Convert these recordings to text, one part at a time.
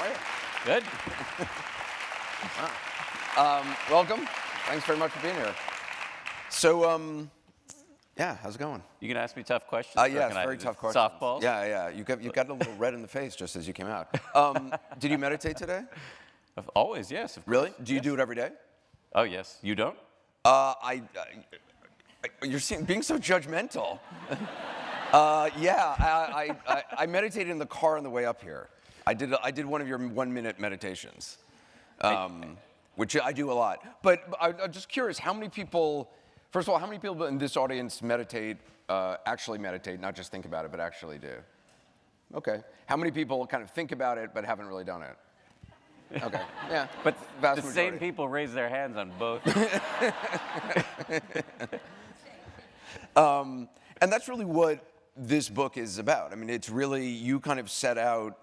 are you? Good. Welcome. Thanks very much for being here. So, yeah, how's it going? You can ask me tough questions. Yeah, it's very tough questions. Softballs. Yeah. You got a little red in the face just as you came out. Did you meditate today? Always, yes. Of course. Really? Do you do it every day? Oh, yes. You don't? You're being so judgmental. I meditated in the car on the way up here. I did one of your 1-minute meditations, which I do a lot. But I'm just curious, how many people? First of all, how many people in this audience actually meditate, not just think about it, but actually do? Okay. How many people kind of think about it but haven't really done it? Okay. Yeah. But vast the majority. same people raise their hands on both. And that's really what this book is about. I mean, it's really, you kind of set out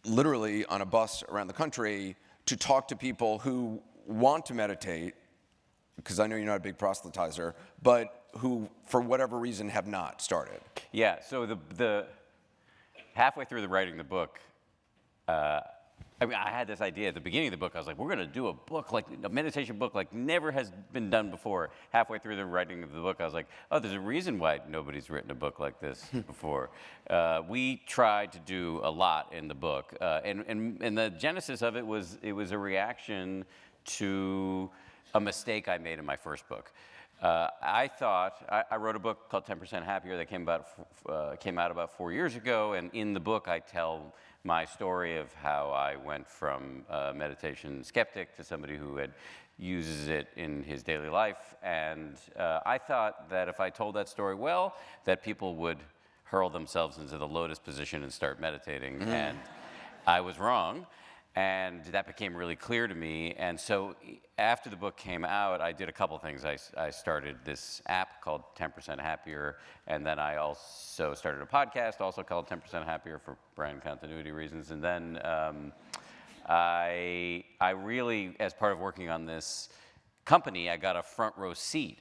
literally on a bus around the country to talk to people who want to meditate, because I know you're not a big proselytizer, but who, for whatever reason, have not started. Yeah, so the halfway through the writing of the book, I had this idea at the beginning of the book. I was like, we're going to do a meditation book like never has been done before. Halfway through the writing of the book, I was like, oh, there's a reason why nobody's written a book like this before. We tried to do a lot in the book, and the genesis of it was a reaction to a mistake I made in my first book. I wrote a book called 10% Happier that came out about 4 years ago, and in the book I tell my story of how I went from a meditation skeptic to somebody who uses it in his daily life. And I thought that if I told that story well, that people would hurl themselves into the lotus position and start meditating. And I was wrong. And that became really clear to me. And so after the book came out, I did a couple things. I started this app called 10% Happier, and then I also started a podcast also called 10% Happier for brand continuity reasons. And then I really, as part of working on this company, I got a front row seat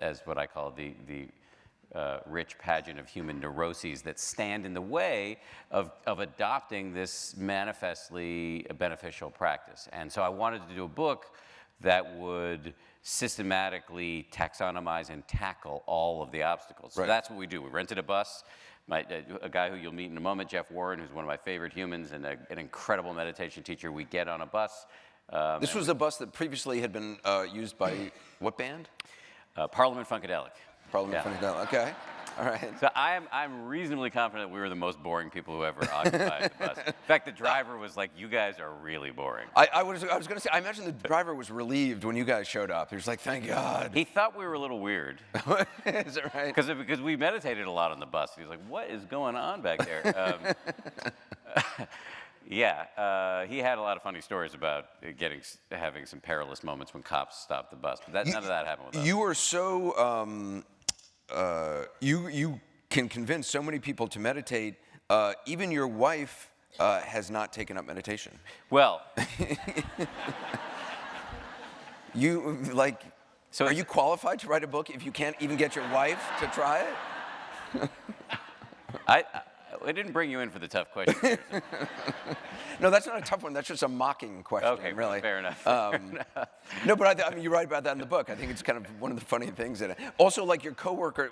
as what I call the rich pageant of human neuroses that stand in the way of adopting this manifestly beneficial practice. And so I wanted to do a book that would systematically taxonomize and tackle all of the obstacles. Right. So that's what we do. We rented a bus. A guy who you'll meet in a moment, Jeff Warren, who's one of my favorite humans and an incredible meditation teacher. We get on a bus. This was a bus that previously had been used by what band? Parliament Funkadelic. Parliament Funkadelic. Okay. All right. So I'm reasonably confident we were the most boring people who ever occupied the bus. In fact, the driver was like, "You guys are really boring." I was going to say, I imagine the driver was relieved when you guys showed up. He was like, "Thank God." He thought we were a little weird. Is that right? Because we meditated a lot on the bus. He was like, "What is going on back there?" Yeah, he had a lot of funny stories about having some perilous moments when cops stopped the bus. But none of that happened with us. You are so you can convince so many people to meditate. Even your wife has not taken up meditation. Well, are you qualified to write a book if you can't even get your wife to try it? I didn't bring you in for the tough question. No, that's not a tough one. That's just a mocking question, okay, really. Fair enough. No, but I mean, you write about that in the book. I think it's kind of one of the funny things in it. Also, like your coworker,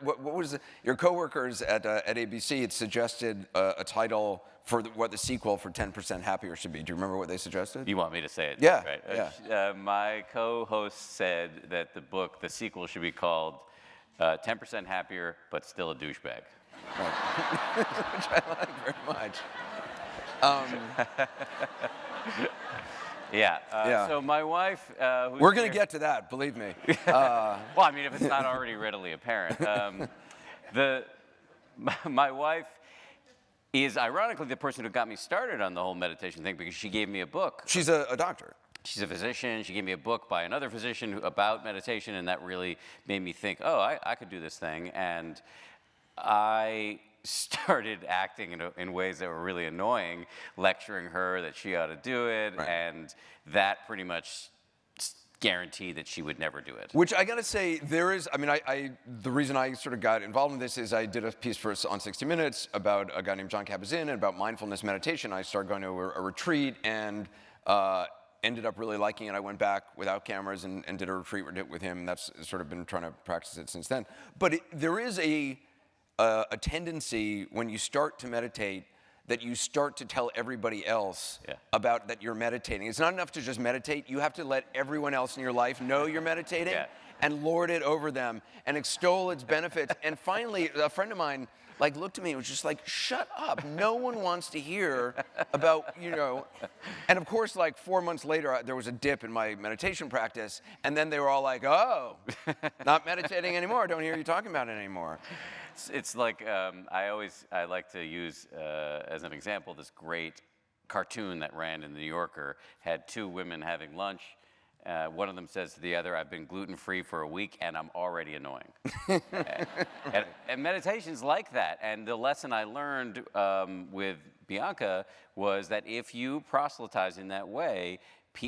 your coworkers at ABC had suggested a title for what the sequel for 10% Happier should be. Do you remember what they suggested? You want me to say it? Yeah. Right. Yeah. My co-host said that the sequel should be called 10% Happier, but still a douchebag. Right. Which I like very much. Yeah. So my wife. We're going to get to that, believe me. Well, I mean, if it's not already readily apparent. My wife is ironically the person who got me started on the whole meditation thing because she gave me a book. She's a doctor. She's a physician. She gave me a book by another physician about meditation, and that really made me think, oh, I could do this thing. And I started acting in ways that were really annoying, lecturing her that she ought to do it, right. And that pretty much guarantee that she would never do it. Which I gotta say, there is, I mean, the reason I sort of got involved in this is I did a piece on 60 Minutes about a guy named John Kabat-Zinn and about mindfulness meditation. I started going to a retreat and ended up really liking it. I went back without cameras and did a retreat with him. And that's sort of been trying to practice it since then. But there is a tendency when you start to meditate that you start to tell everybody else about that you're meditating. It's not enough to just meditate. You have to let everyone else in your life know you're meditating and lord it over them and extol its benefits. And finally, a friend of mine like looked at me and was just like, shut up. No one wants to hear about, you know. And of course, like 4 months later, there was a dip in my meditation practice. And then they were all like, oh, not meditating anymore. Don't hear you talking about it anymore. It's like I like to use as an example this great cartoon that ran in the New Yorker. Had two women having lunch. One of them says to the other, "I've been gluten-free for a week and I'm already annoying." and meditation's like that. And the lesson I learned with Bianca was that if you proselytize in that way,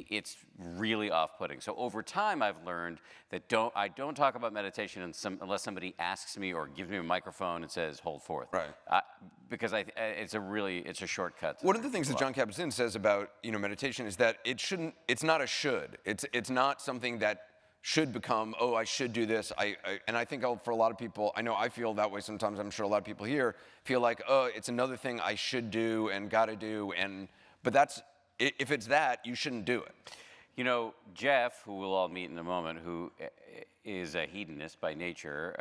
it's really off-putting. So over time, I've learned that I don't talk about meditation unless somebody asks me or gives me a microphone and says, "Hold forth." Right. Because it's a shortcut. One of the things that John Kabat-Zinn says about meditation is that it's not a should. It's not something that should become, oh, I should do this. And I think for a lot of people, I know I feel that way sometimes. I'm sure a lot of people here feel like, oh, it's another thing I should do and gotta do. But that's. If it's that, you shouldn't do it. You know, Jeff, who we'll all meet in a moment, who is a hedonist by nature,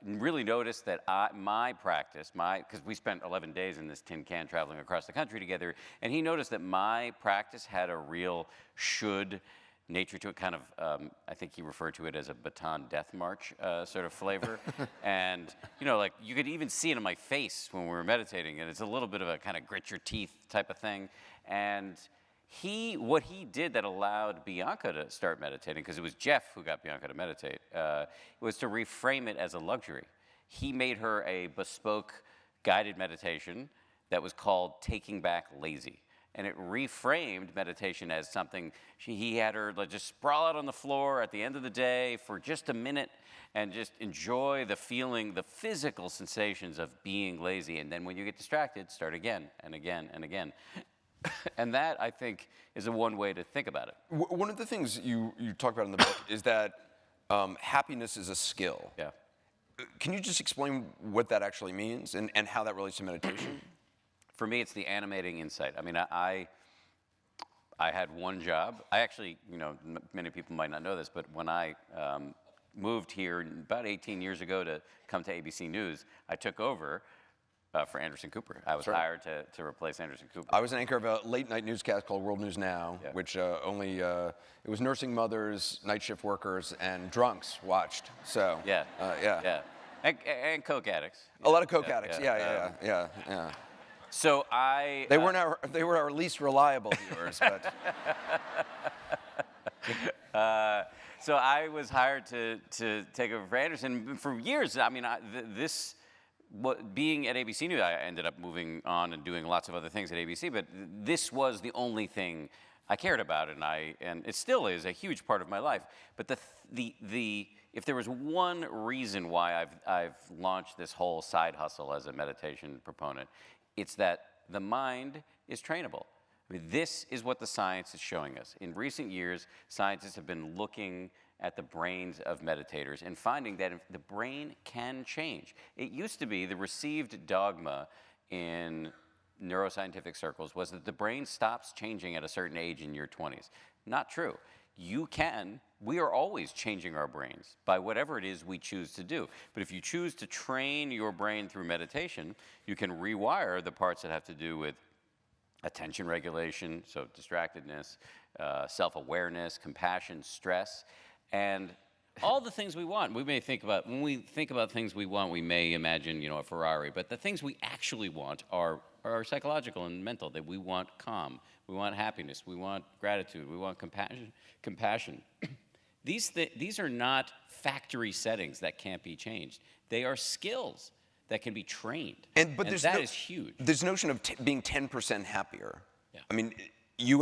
really noticed that my practice, because we spent 11 days in this tin can traveling across the country together, and he noticed that my practice had a real should nature to it, kind of, I think he referred to it as a Baton Death March sort of flavor. And, like you could even see it in my face when we were meditating, and it's a little bit of a kind of grit your teeth type of thing. And what he did that allowed Bianca to start meditating, because it was Jeff who got Bianca to meditate, was to reframe it as a luxury. He made her a bespoke guided meditation that was called Taking Back Lazy. And it reframed meditation as something, he had her just sprawl out on the floor at the end of the day for just a minute and just enjoy the feeling, the physical sensations of being lazy. And then when you get distracted, start again and again and again. And that, I think, is one way to think about it. One of the things you talk about in the book is that happiness is a skill. Yeah. Can you just explain what that actually means and how that relates to meditation? For me, it's the animating insight. I mean, I had one job. I actually, many people might not know this, but when I moved here about 18 years ago to come to ABC News, I took over for Anderson Cooper. I was hired to replace Anderson Cooper. I was an anchor of a late-night newscast called World News Now, which it was nursing mothers, night shift workers, and drunks watched. So yeah. And coke addicts. A lot of coke addicts. Yeah. So they were our least reliable viewers, but. So I was hired to take over for Anderson for years. I mean, being at ABC News, I ended up moving on and doing lots of other things at ABC. But this was the only thing I cared about, and it still is a huge part of my life. But if there was one reason why I've launched this whole side hustle as a meditation proponent, it's that the mind is trainable. I mean, this is what the science is showing us. In recent years, scientists have been looking at the brains of meditators and finding that the brain can change. It used to be the received dogma in neuroscientific circles was that the brain stops changing at a certain age in your 20s. Not true. We are always changing our brains by whatever it is we choose to do. But if you choose to train your brain through meditation, you can rewire the parts that have to do with attention regulation, so distractedness, self-awareness, compassion, stress, and all the things we want. When we think about things we want, we may imagine, a Ferrari, but the things we actually want are psychological and mental, that we want calm, we want happiness, we want gratitude, we want compassion. These are not factory settings that can't be changed. They are skills that can be trained. And that is huge. This notion of being 10% happier. Yeah. I mean, you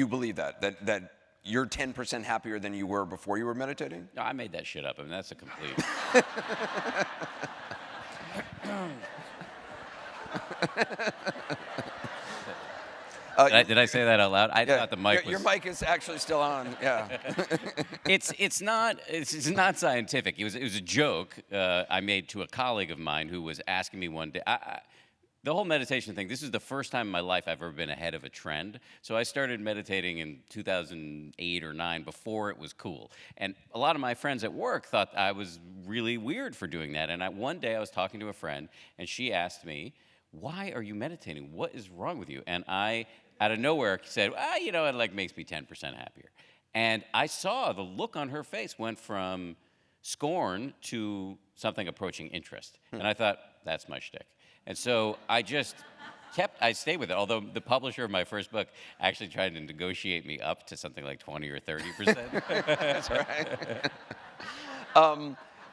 believe that you're 10% happier than you were before you were meditating? No, I made that shit up. I mean, that's a complete. Did I say that out loud? I thought the mic was. Your mic is actually still on. Yeah. It's not scientific. It was a joke I made to a colleague of mine who was asking me one day. The whole meditation thing, this is the first time in my life I've ever been ahead of a trend. So I started meditating in 2008 or 9 before it was cool. And a lot of my friends at work thought I was really weird for doing that. And one day I was talking to a friend, and she asked me, "Why are you meditating? What is wrong with you?" And I, out of nowhere, said, "You know, it like makes me 10% happier." And I saw the look on her face went from scorn to something approaching interest. And I thought, that's my shtick. And so I just I stayed with it. Although the publisher of my first book actually tried to negotiate me up to something like 20 or 30%. That's right.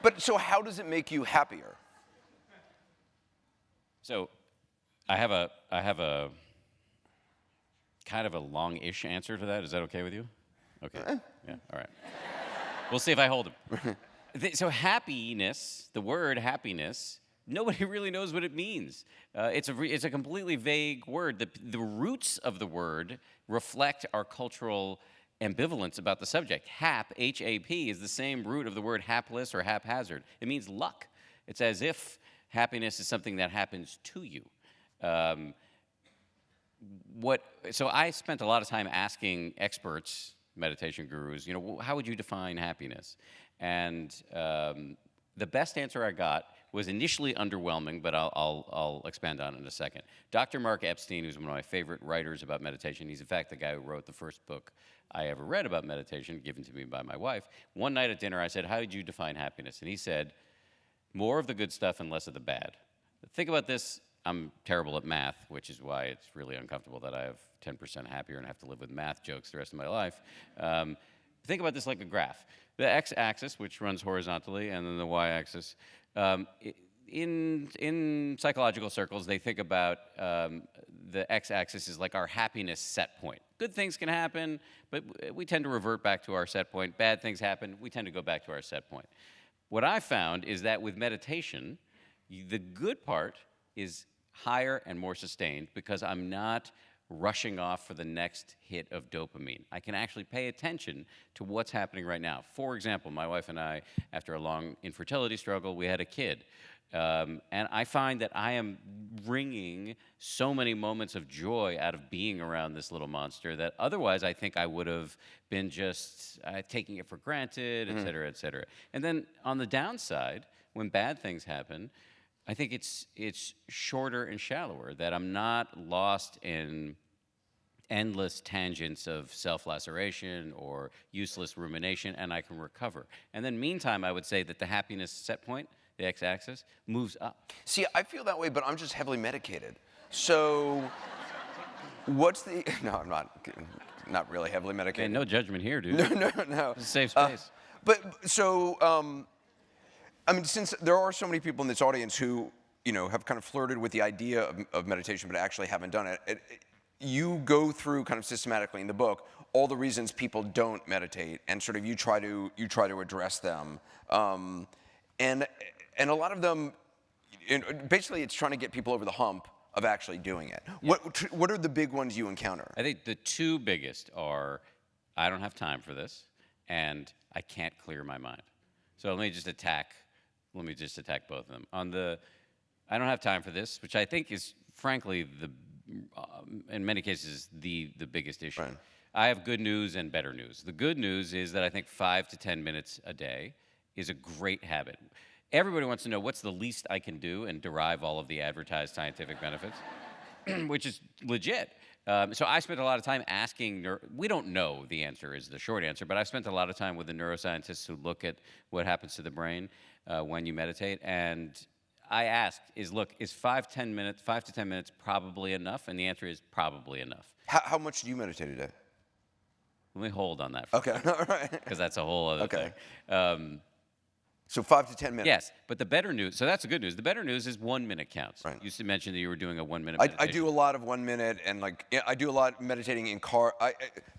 But so how does it make you happier? So I have a kind of a long-ish answer to that. Is that okay with you? Okay. Yeah, all right. We'll see if I hold him. So happiness, the word happiness, nobody really knows what it means. It's a completely vague word. The roots of the word reflect our cultural ambivalence about the subject. Hap, H-A-P, is the same root of the word hapless or haphazard. It means luck. It's as if happiness is something that happens to you. So I spent a lot of time asking experts, meditation gurus, you know, how would you define happiness? And the best answer I got was initially underwhelming, but I'll expand on it in a second. Dr. Mark Epstein, who's one of my favorite writers about meditation, he's in fact the guy who wrote the first book I ever read about meditation, given to me by my wife. One night at dinner, I said, "How did you define happiness?" And he said, "More of the good stuff and less of the bad." Think about this. I'm terrible at math, which is why it's really uncomfortable that I have 10% happier and have to live with math jokes the rest of my life. Think about this like a graph. The x-axis, which runs horizontally, and then the y-axis. In psychological circles, they think about the x-axis is like our happiness set point. Good things can happen, but we tend to revert back to our set point. Bad things happen, we tend to go back to our set point. What I found is that with meditation, the good part is higher and more sustained because I'm not rushing off for the next hit of dopamine. I can actually pay attention to what's happening right now. For example, my wife and I, after a long infertility struggle, we had a kid. And I find that I am wringing so many moments of joy out of being around this little monster that otherwise I think I would have been just taking it for granted, et cetera, et cetera. And then on the downside, when bad things happen, I think it's shorter and shallower, that I'm not lost in endless tangents of self-laceration or useless rumination, and I can recover. And then meantime, I would say that the happiness set point, the x-axis, moves up. See, I feel that way, but I'm just heavily medicated. So what's the... No, I'm not really heavily medicated. Hey, no judgment here, dude. No. It's a safe space. I mean, since there are so many people in this audience who, you know, have kind of flirted with the idea of meditation but actually haven't done it, you go through kind of systematically in the book all the reasons people don't meditate, and sort of you try to address them, and a lot of them, basically, it's trying to get people over the hump of actually doing it. Yeah. What are the big ones you encounter? I think the two biggest are, I don't have time for this, and I can't clear my mind. So let me just attack both of them. On the, I don't have time for this, which I think is, frankly, in many cases, the biggest issue. Right. I have good news and better news. The good news is that I think 5 to 10 minutes a day is a great habit. Everybody wants to know what's the least I can do and derive all of the advertised scientific benefits, which is legit. So I spent a lot of time asking, we don't know the answer is the short answer, but I've spent a lot of time with the neuroscientists who look at what happens to the brain when you meditate. And I asked, is 5 to 10 minutes probably enough? And the answer is probably enough. How much do you meditate a day? Let me hold on that for Okay, all right. because that's a whole other thing. So 5 to 10 minutes. Yes, but the better news, so that's the good news. The better news is 1 minute counts. Right. You used to mention that you were doing a 1 minute I meditation. do a lot of 1 minute, and like I do a lot meditating in car.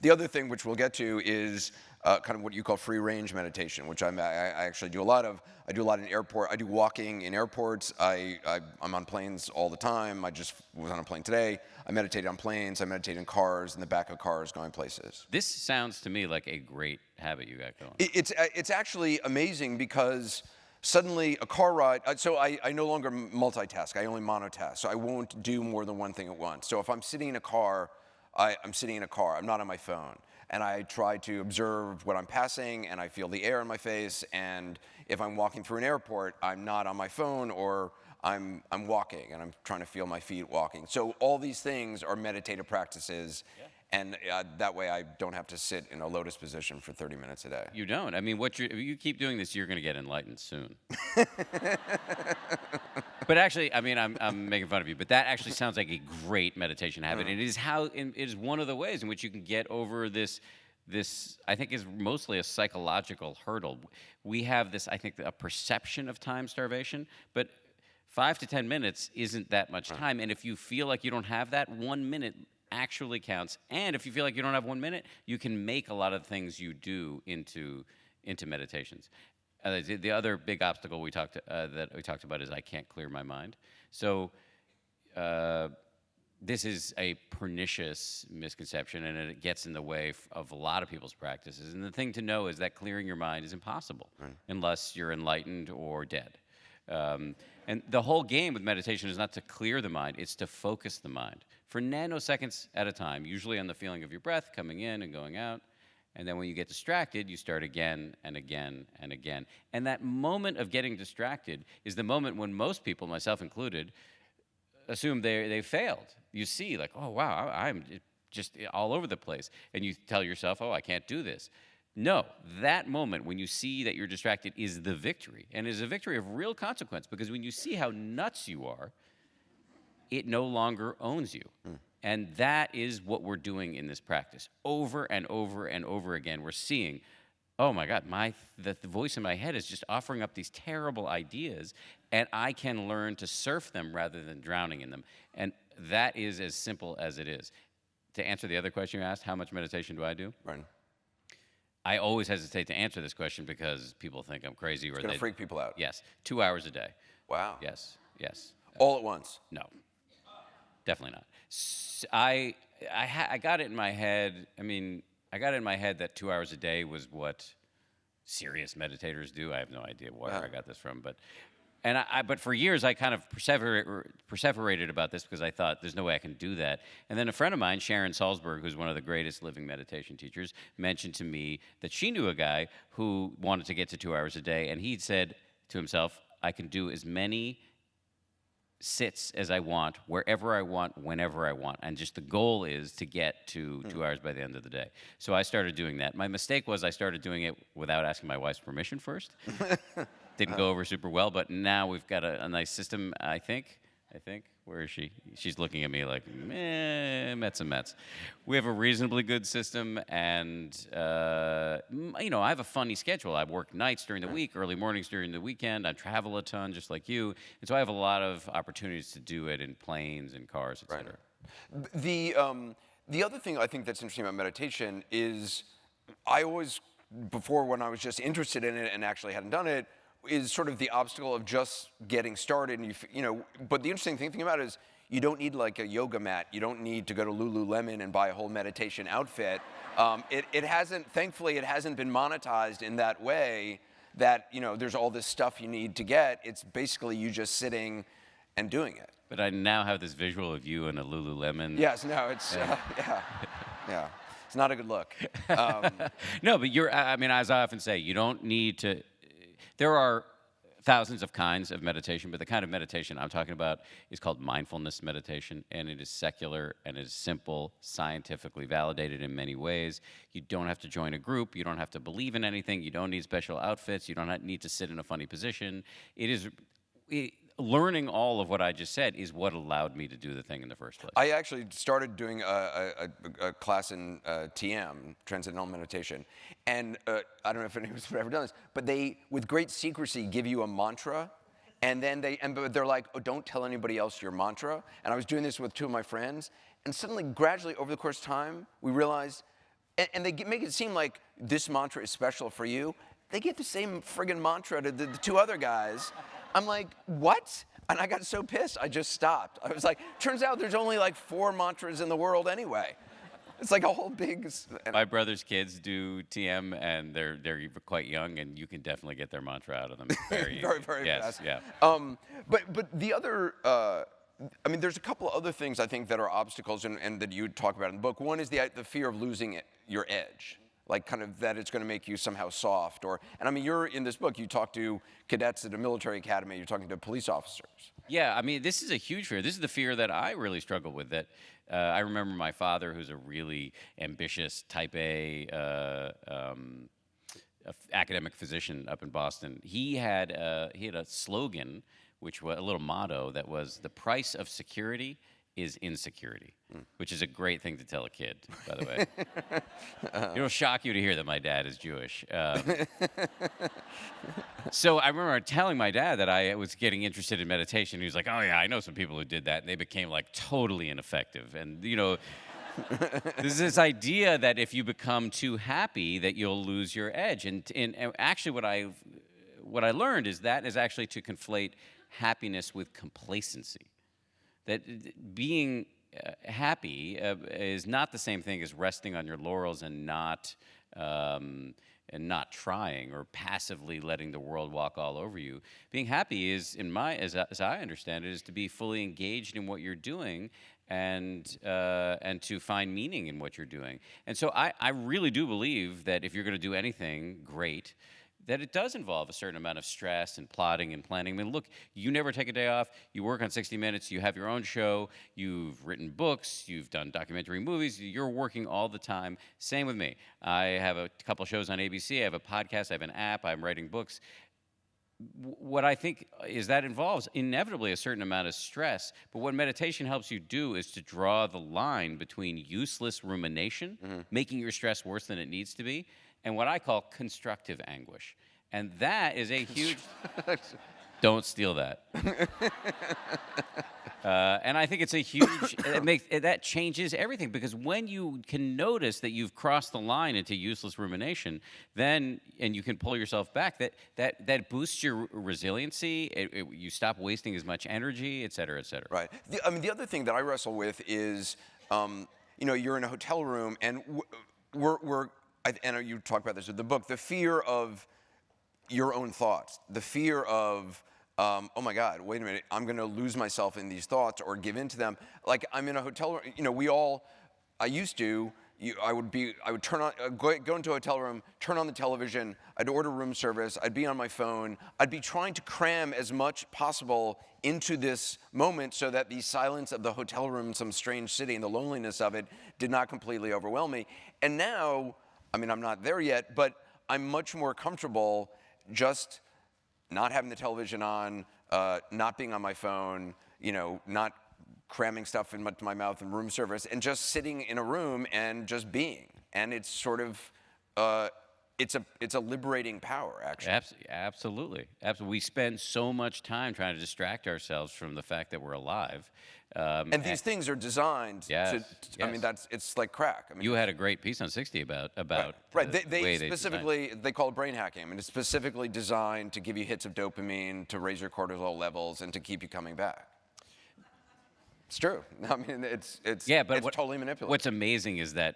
The other thing which we'll get to is kind of what you call free range meditation, which I actually do a lot of. I do a lot in airport. I do walking in airports. I'm on planes all the time. I just was on a plane today. I meditate on planes. I meditate in cars, in the back of cars, going places. This sounds to me like a great habit you got going. It's actually amazing because suddenly a car ride, so I no longer multitask, I only monotask, so I won't do more than one thing at once. So if I'm sitting in a car, I'm sitting in a car, I'm not on my phone. And I try to observe what I'm passing, and I feel the air in my face, and if I'm walking through an airport, I'm not on my phone, or I'm walking, and I'm trying to feel my feet walking. So all these things are meditative practices. Yeah. And that way I don't have to sit in a lotus position for 30 minutes a day. You don't. I mean, if you keep doing this, you're going to get enlightened soon. But actually, I mean, I'm making fun of you, but that actually sounds like a great meditation habit. It is one of the ways in which you can get over this I think is mostly a psychological hurdle. We have this, I think, a perception of time starvation, but 5 to 10 minutes isn't that much time. And if you feel like you don't have that, 1 minute actually counts. And if you feel like you don't have 1 minute, you can make a lot of things you do into meditations. The other big obstacle that we talked about is I can't clear my mind. So this is a pernicious misconception, and it gets in the way of a lot of people's practices. And the thing to know is that clearing your mind is impossible unless you're enlightened or dead. And the whole game with meditation is not to clear the mind, it's to focus the mind for nanoseconds at a time, usually on the feeling of your breath coming in and going out. And then when you get distracted, you start again and again and again. And that moment of getting distracted is the moment when most people, myself included, assume they failed. You see, like, oh, wow, I'm just all over the place. And you tell yourself, oh, I can't do this. No, that moment when you see that you're distracted is the victory, and is a victory of real consequence, because when you see how nuts you are, it no longer owns you. And that is what we're doing in this practice. Over and over and over again, we're seeing, oh my God, the voice in my head is just offering up these terrible ideas, and I can learn to surf them rather than drowning in them. And that is as simple as it is. To answer the other question you asked, how much meditation do I do? Right. I always hesitate to answer this question because people think I'm crazy. It's going to freak people out. Yes, 2 hours a day. Wow. Yes. All at once? No, definitely not. I got it in my head. I mean, I got it in my head that 2 hours a day was what serious meditators do. I have no idea where I got this from, but for years I kind of perseverated about this because I thought there's no way I can do that. And then a friend of mine, Sharon Salzberg, who's one of the greatest living meditation teachers, mentioned to me that she knew a guy who wanted to get to 2 hours a day, and he said to himself, I can do as many sits as I want, wherever I want, whenever I want. And just the goal is to get to 2 hours by the end of the day. So I started doing that. My mistake was I started doing it without asking my wife's permission first. Didn't go over super well, but now we've got a nice system, I think. Where is she? She's looking at me like, Mets and Mets. We have a reasonably good system, and, I have a funny schedule. I work nights during the week, early mornings during the weekend. I travel a ton, just like you. And so I have a lot of opportunities to do it in planes and cars, et cetera. Right. The other thing I think that's interesting about meditation is I always, before when I was just interested in it and actually hadn't done it, is sort of the obstacle of just getting started. And but the interesting thing about it is you don't need like a yoga mat. You don't need to go to Lululemon and buy a whole meditation outfit. Thankfully, it hasn't been monetized in that way that, there's all this stuff you need to get. It's basically you just sitting and doing it. But I now have this visual of you in a Lululemon. Yes, no, it's, yeah. It's not a good look. No, but as I often say, you don't need to. There are thousands of kinds of meditation, but the kind of meditation I'm talking about is called mindfulness meditation, and it is secular, and it is simple, scientifically validated in many ways. You don't have to join a group. You don't have to believe in anything. You don't need special outfits. You don't need to sit in a funny position. learning all of what I just said is what allowed me to do the thing in the first place. I actually started doing a class in TM, Transcendental Meditation, and I don't know if anyone's ever done this, but they, with great secrecy, give you a mantra, and then they're like, oh, don't tell anybody else your mantra. And I was doing this with two of my friends, and suddenly, gradually, over the course of time, we realized, and they make it seem like this mantra is special for you. They get the same friggin' mantra to the two other guys. I'm like, what? And I got so pissed, I just stopped. I was like, turns out there's only like 4 mantras in the world anyway. It's like a whole big... My brother's kids do TM, and they're quite young, and you can definitely get their mantra out of them very fast. Yeah. But the other... I mean, there's a couple other things I think that are obstacles and that you talk about in the book. One is the fear of losing your edge. Like kind of that it's going to make you somehow soft, and I mean, you're in this book. You talk to cadets at a military academy. You're talking to police officers. Yeah, I mean, this is a huge fear. This is the fear that I really struggle with. That I remember my father, who's a really ambitious Type A academic physician up in Boston. He had a slogan, which was a little motto that was, "The price of security is insecurity," which is a great thing to tell a kid, by the way. It'll shock you to hear that my dad is Jewish. So I remember telling my dad that I was getting interested in meditation. He was like, "Oh yeah, I know some people who did that, and they became like totally ineffective." And there's this idea that if you become too happy, that you'll lose your edge. And actually, what I learned is that is actually to conflate happiness with complacency. That being happy is not the same thing as resting on your laurels and not trying or passively letting the world walk all over you. Being happy is, as I understand it, is to be fully engaged in what you're doing and to find meaning in what you're doing. And so I really do believe that if you're going to do anything great, that it does involve a certain amount of stress and plotting and planning. I mean, look, you never take a day off. You work on 60 Minutes. You have your own show. You've written books. You've done documentary movies. You're working all the time. Same with me. I have a couple shows on ABC. I have a podcast. I have an app. I'm writing books. What I think is that involves inevitably a certain amount of stress. But what meditation helps you do is to draw the line between useless rumination, making your stress worse than it needs to be, and what I call constructive anguish. And that is a huge... Don't steal that. And I think it's a huge... that changes everything, because when you can notice that you've crossed the line into useless rumination, and you can pull yourself back, that boosts your resiliency, you stop wasting as much energy, et cetera, et cetera. Right. The other thing that I wrestle with is, you're in a hotel room, and I know you talk about this in the book, the fear of your own thoughts, the fear of, oh my God, wait a minute, I'm going to lose myself in these thoughts or give in to them. Like, I'm in a hotel room, I would turn on, go into a hotel room, turn on the television, I'd order room service, I'd be on my phone, I'd be trying to cram as much possible into this moment so that the silence of the hotel room in some strange city and the loneliness of it did not completely overwhelm me. And now, I mean, I'm not there yet, but I'm much more comfortable just not having the television on, not being on my phone, not cramming stuff into my mouth in room service, and just sitting in a room and just being. And it's sort of, it's a liberating power, actually. Absolutely. We spend so much time trying to distract ourselves from the fact that we're alive. And these things are designed to, I mean, it's like crack. I mean, you had a great piece on 60 about right. They specifically, they call it brain hacking. I mean, it's specifically designed to give you hits of dopamine, to raise your cortisol levels, and to keep you coming back. It's true. I mean, it's totally manipulative. What's amazing is that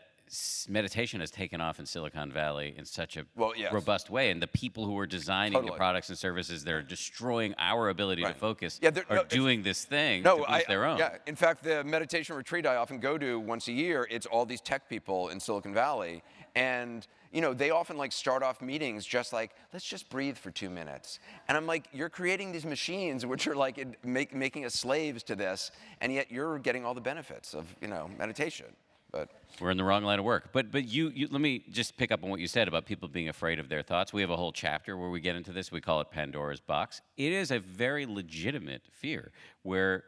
meditation has taken off in Silicon Valley in such a robust way, and the people who are designing the products and services that are destroying our ability to focus are doing this thing to boost their own. Yeah, in fact, the meditation retreat I often go to once a year, it's all these tech people in Silicon Valley, and they often start off meetings just like, let's just breathe for 2 minutes. And I'm like, you're creating these machines which are making us slaves to this, and yet you're getting all the benefits of meditation. But we're in the wrong line of work. But you let me just pick up on what you said about people being afraid of their thoughts. We have a whole chapter where we get into this. We call it Pandora's box. It is a very legitimate fear where,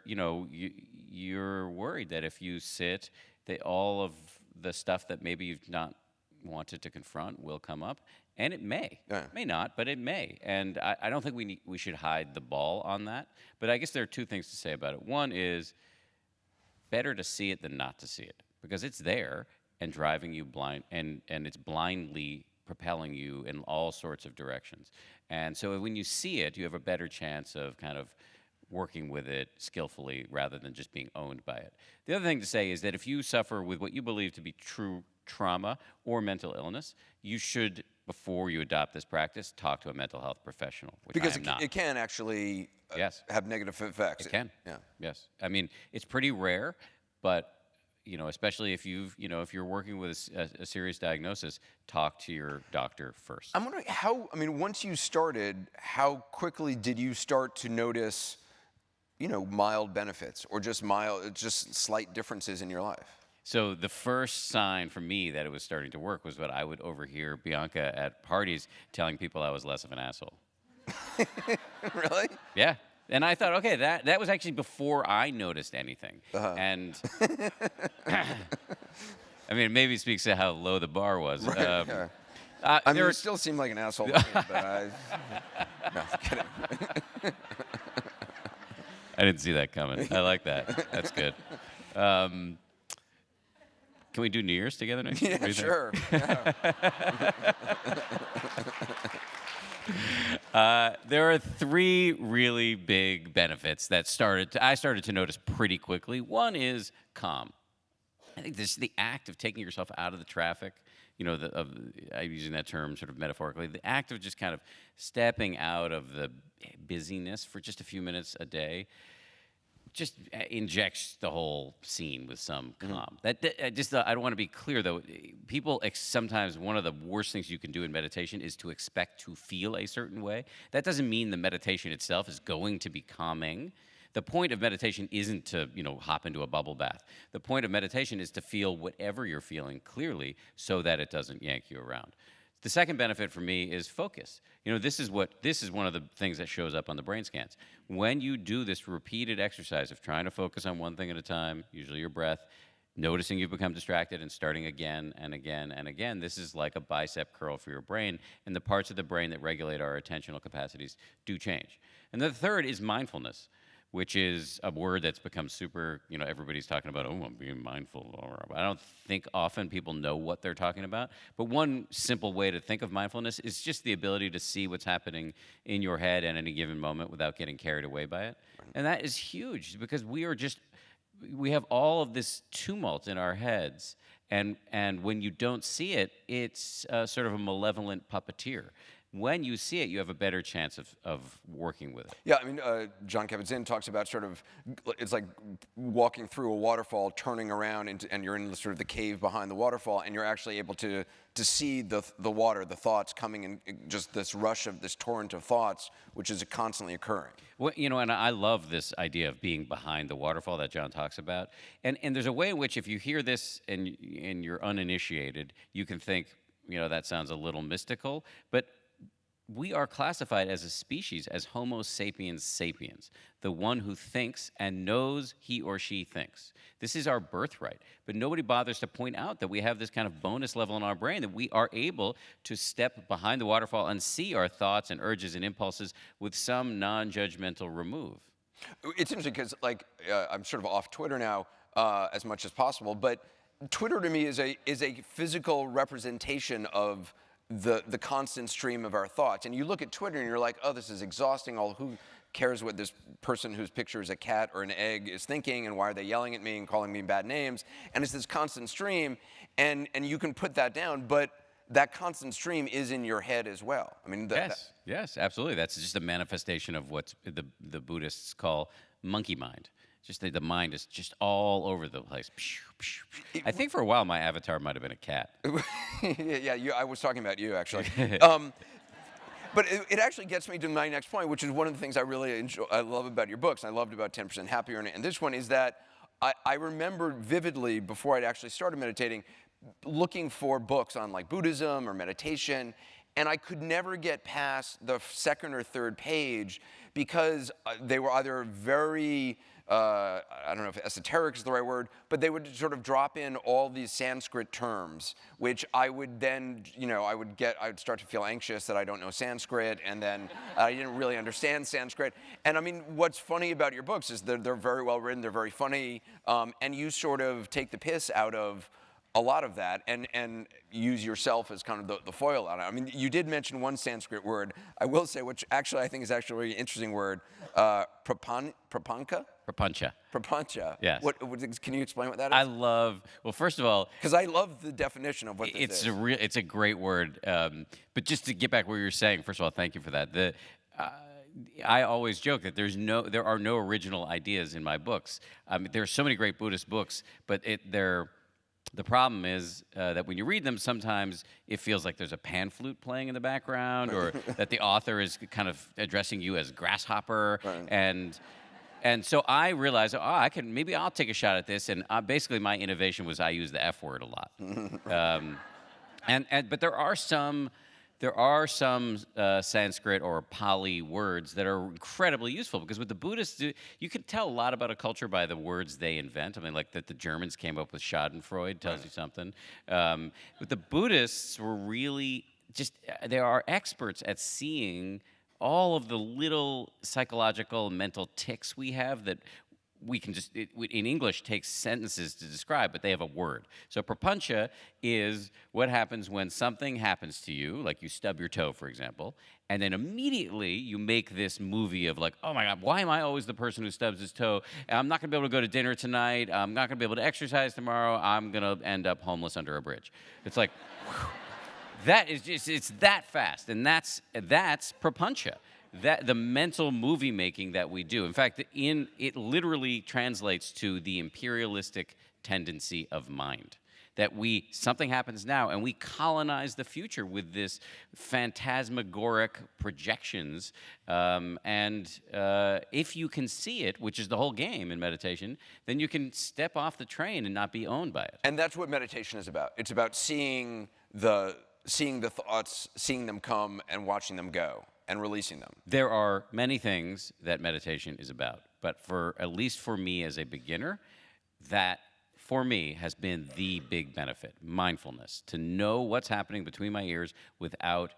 you're worried that if you sit, that all of the stuff that maybe you've not wanted to confront will come up. And it may. Yeah. May not, but it may. And I don't think we should hide the ball on that. But I guess there are two things to say about it. One is better to see it than not to see it, because it's there and driving you blind, and it's blindly propelling you in all sorts of directions. And so when you see it, you have a better chance of kind of working with it skillfully rather than just being owned by it. The other thing to say is that if you suffer with what you believe to be true trauma or mental illness, you should, before you adopt this practice, talk to a mental health professional, which because I am not. it can actually Yes. have negative effects. It can. Yeah. Yes. I mean, it's pretty rare, but especially if if you're working with a serious diagnosis, talk to your doctor first. I'm wondering once you started, how quickly did you start to notice, mild benefits or just slight differences in your life? So the first sign for me that it was starting to work was that I would overhear Bianca at parties telling people I was less of an asshole. Really? Yeah. And I thought, okay, that was actually before I noticed anything. Uh-huh. And I mean, it maybe speaks to how low the bar was. Right, yeah. You still seem like an asshole to me, but no, kidding. I didn't see that coming. I like that. That's good. Can we do New Year's together next year? Yeah, sure. Yeah. There are three really big benefits that I started to notice pretty quickly. One is calm. I think this is the act of taking yourself out of the traffic. I'm using that term sort of metaphorically. The act of just kind of stepping out of the busyness for just a few minutes a day just injects the whole scene with some calm. I don't want to be clear though. People sometimes, one of the worst things you can do in meditation is to expect to feel a certain way. That doesn't mean the meditation itself is going to be calming. The point of meditation isn't to, hop into a bubble bath. The point of meditation is to feel whatever you're feeling clearly so that it doesn't yank you around. The second benefit for me is focus. This is one of the things that shows up on the brain scans. When you do this repeated exercise of trying to focus on one thing at a time, usually your breath, noticing you become distracted and starting again and again and again, this is like a bicep curl for your brain, and the parts of the brain that regulate our attentional capacities do change. And the third is mindfulness, which is a word that's become super, everybody's talking about, I'm being mindful. I don't think often people know what they're talking about. But one simple way to think of mindfulness is just the ability to see what's happening in your head at any given moment without getting carried away by it. And that is huge because we have all of this tumult in our heads. And when you don't see it, it's sort of a malevolent puppeteer. When you see it, you have a better chance of working with it. Yeah, John Kabat-Zinn talks about it's like walking through a waterfall, turning around, and you're in sort of the cave behind the waterfall, and you're actually able to see the water, the thoughts coming in, just this rush of this torrent of thoughts, which is constantly occurring. Well, and I love this idea of being behind the waterfall that John talks about. And there's a way in which if you hear this and you're uninitiated, you can think, that sounds a little mystical, but we are classified as a species as Homo sapiens sapiens, the one who thinks and knows he or she thinks. This is our birthright, but nobody bothers to point out that we have this kind of bonus level in our brain that we are able to step behind the waterfall and see our thoughts and urges and impulses with some non-judgmental remove. It's interesting because, I'm sort of off Twitter now as much as possible, but Twitter to me is a physical representation of the constant stream of our thoughts. And you look at Twitter and you're like, oh, this is exhausting. Who cares what this person whose picture is a cat or an egg is thinking, and why are they yelling at me and calling me bad names? And it's this constant stream, and you can put that down, but that constant stream is in your head as well. Yes, absolutely. That's just a manifestation of what the Buddhists call monkey mind. Just the mind is just all over the place. I think for a while my avatar might have been a cat. Yeah, I was talking about you, actually. But it actually gets me to my next point, which is one of the things I really I love about your books. I loved about 10% Happier, and this one is that I remember vividly before I'd actually started meditating, looking for books on like Buddhism or meditation, and I could never get past the second or third page because they were either very, I don't know if esoteric is the right word, but they would sort of drop in all these Sanskrit terms, which I would then, I would start to feel anxious that I don't know Sanskrit, and then I didn't really understand Sanskrit. And I mean, what's funny about your books is they're very well written, they're very funny, and you sort of take the piss out of a lot of that and use yourself as kind of the foil on it. I mean, you did mention one Sanskrit word, I will say, which actually I think is actually a really interesting word, prapanka? Prapancha. Prapancha. Yes. Can you explain what that is? Well, first of all, because I love the definition of what this is. It's a great word. But just to get back where you're saying, first of all, thank you for that. I always joke that there are no original ideas in my books. There are so many great Buddhist books, but the problem is that when you read them, sometimes it feels like there's a pan flute playing in the background, or that the author is kind of addressing you as grasshopper, Right. and so I realized, maybe I'll take a shot at this, and basically my innovation was I use the F word a lot, but there are some Sanskrit or Pali words that are incredibly useful, because with the Buddhists, you can tell a lot about a culture by the words they invent. I mean, like that the Germans came up with Schadenfreude tells you something. But the Buddhists were really they are experts at seeing all of the little psychological and mental tics we have that we can just, in English, take sentences to describe, but they have a word. So prapancha is what happens when something happens to you, like you stub your toe, for example, and then immediately you make this movie of like, oh my God, why am I always the person who stubs his toe? I'm not going to be able to go to dinner tonight. I'm not going to be able to exercise tomorrow. I'm going to end up homeless under a bridge. It's like, that is just, it's that fast, and that's prapancha. That the mental movie making that we do. In fact, it literally translates to the imperialistic tendency of mind. That something happens now, and we colonize the future with this phantasmagoric projections. If you can see it, which is the whole game in meditation, then you can step off the train and not be owned by it. And that's what meditation is about. It's about seeing the thoughts, seeing them come, and watching them go, and releasing them. There are many things that meditation is about, but at least for me as a beginner, that for me has been the big benefit, mindfulness, to know what's happening between my ears without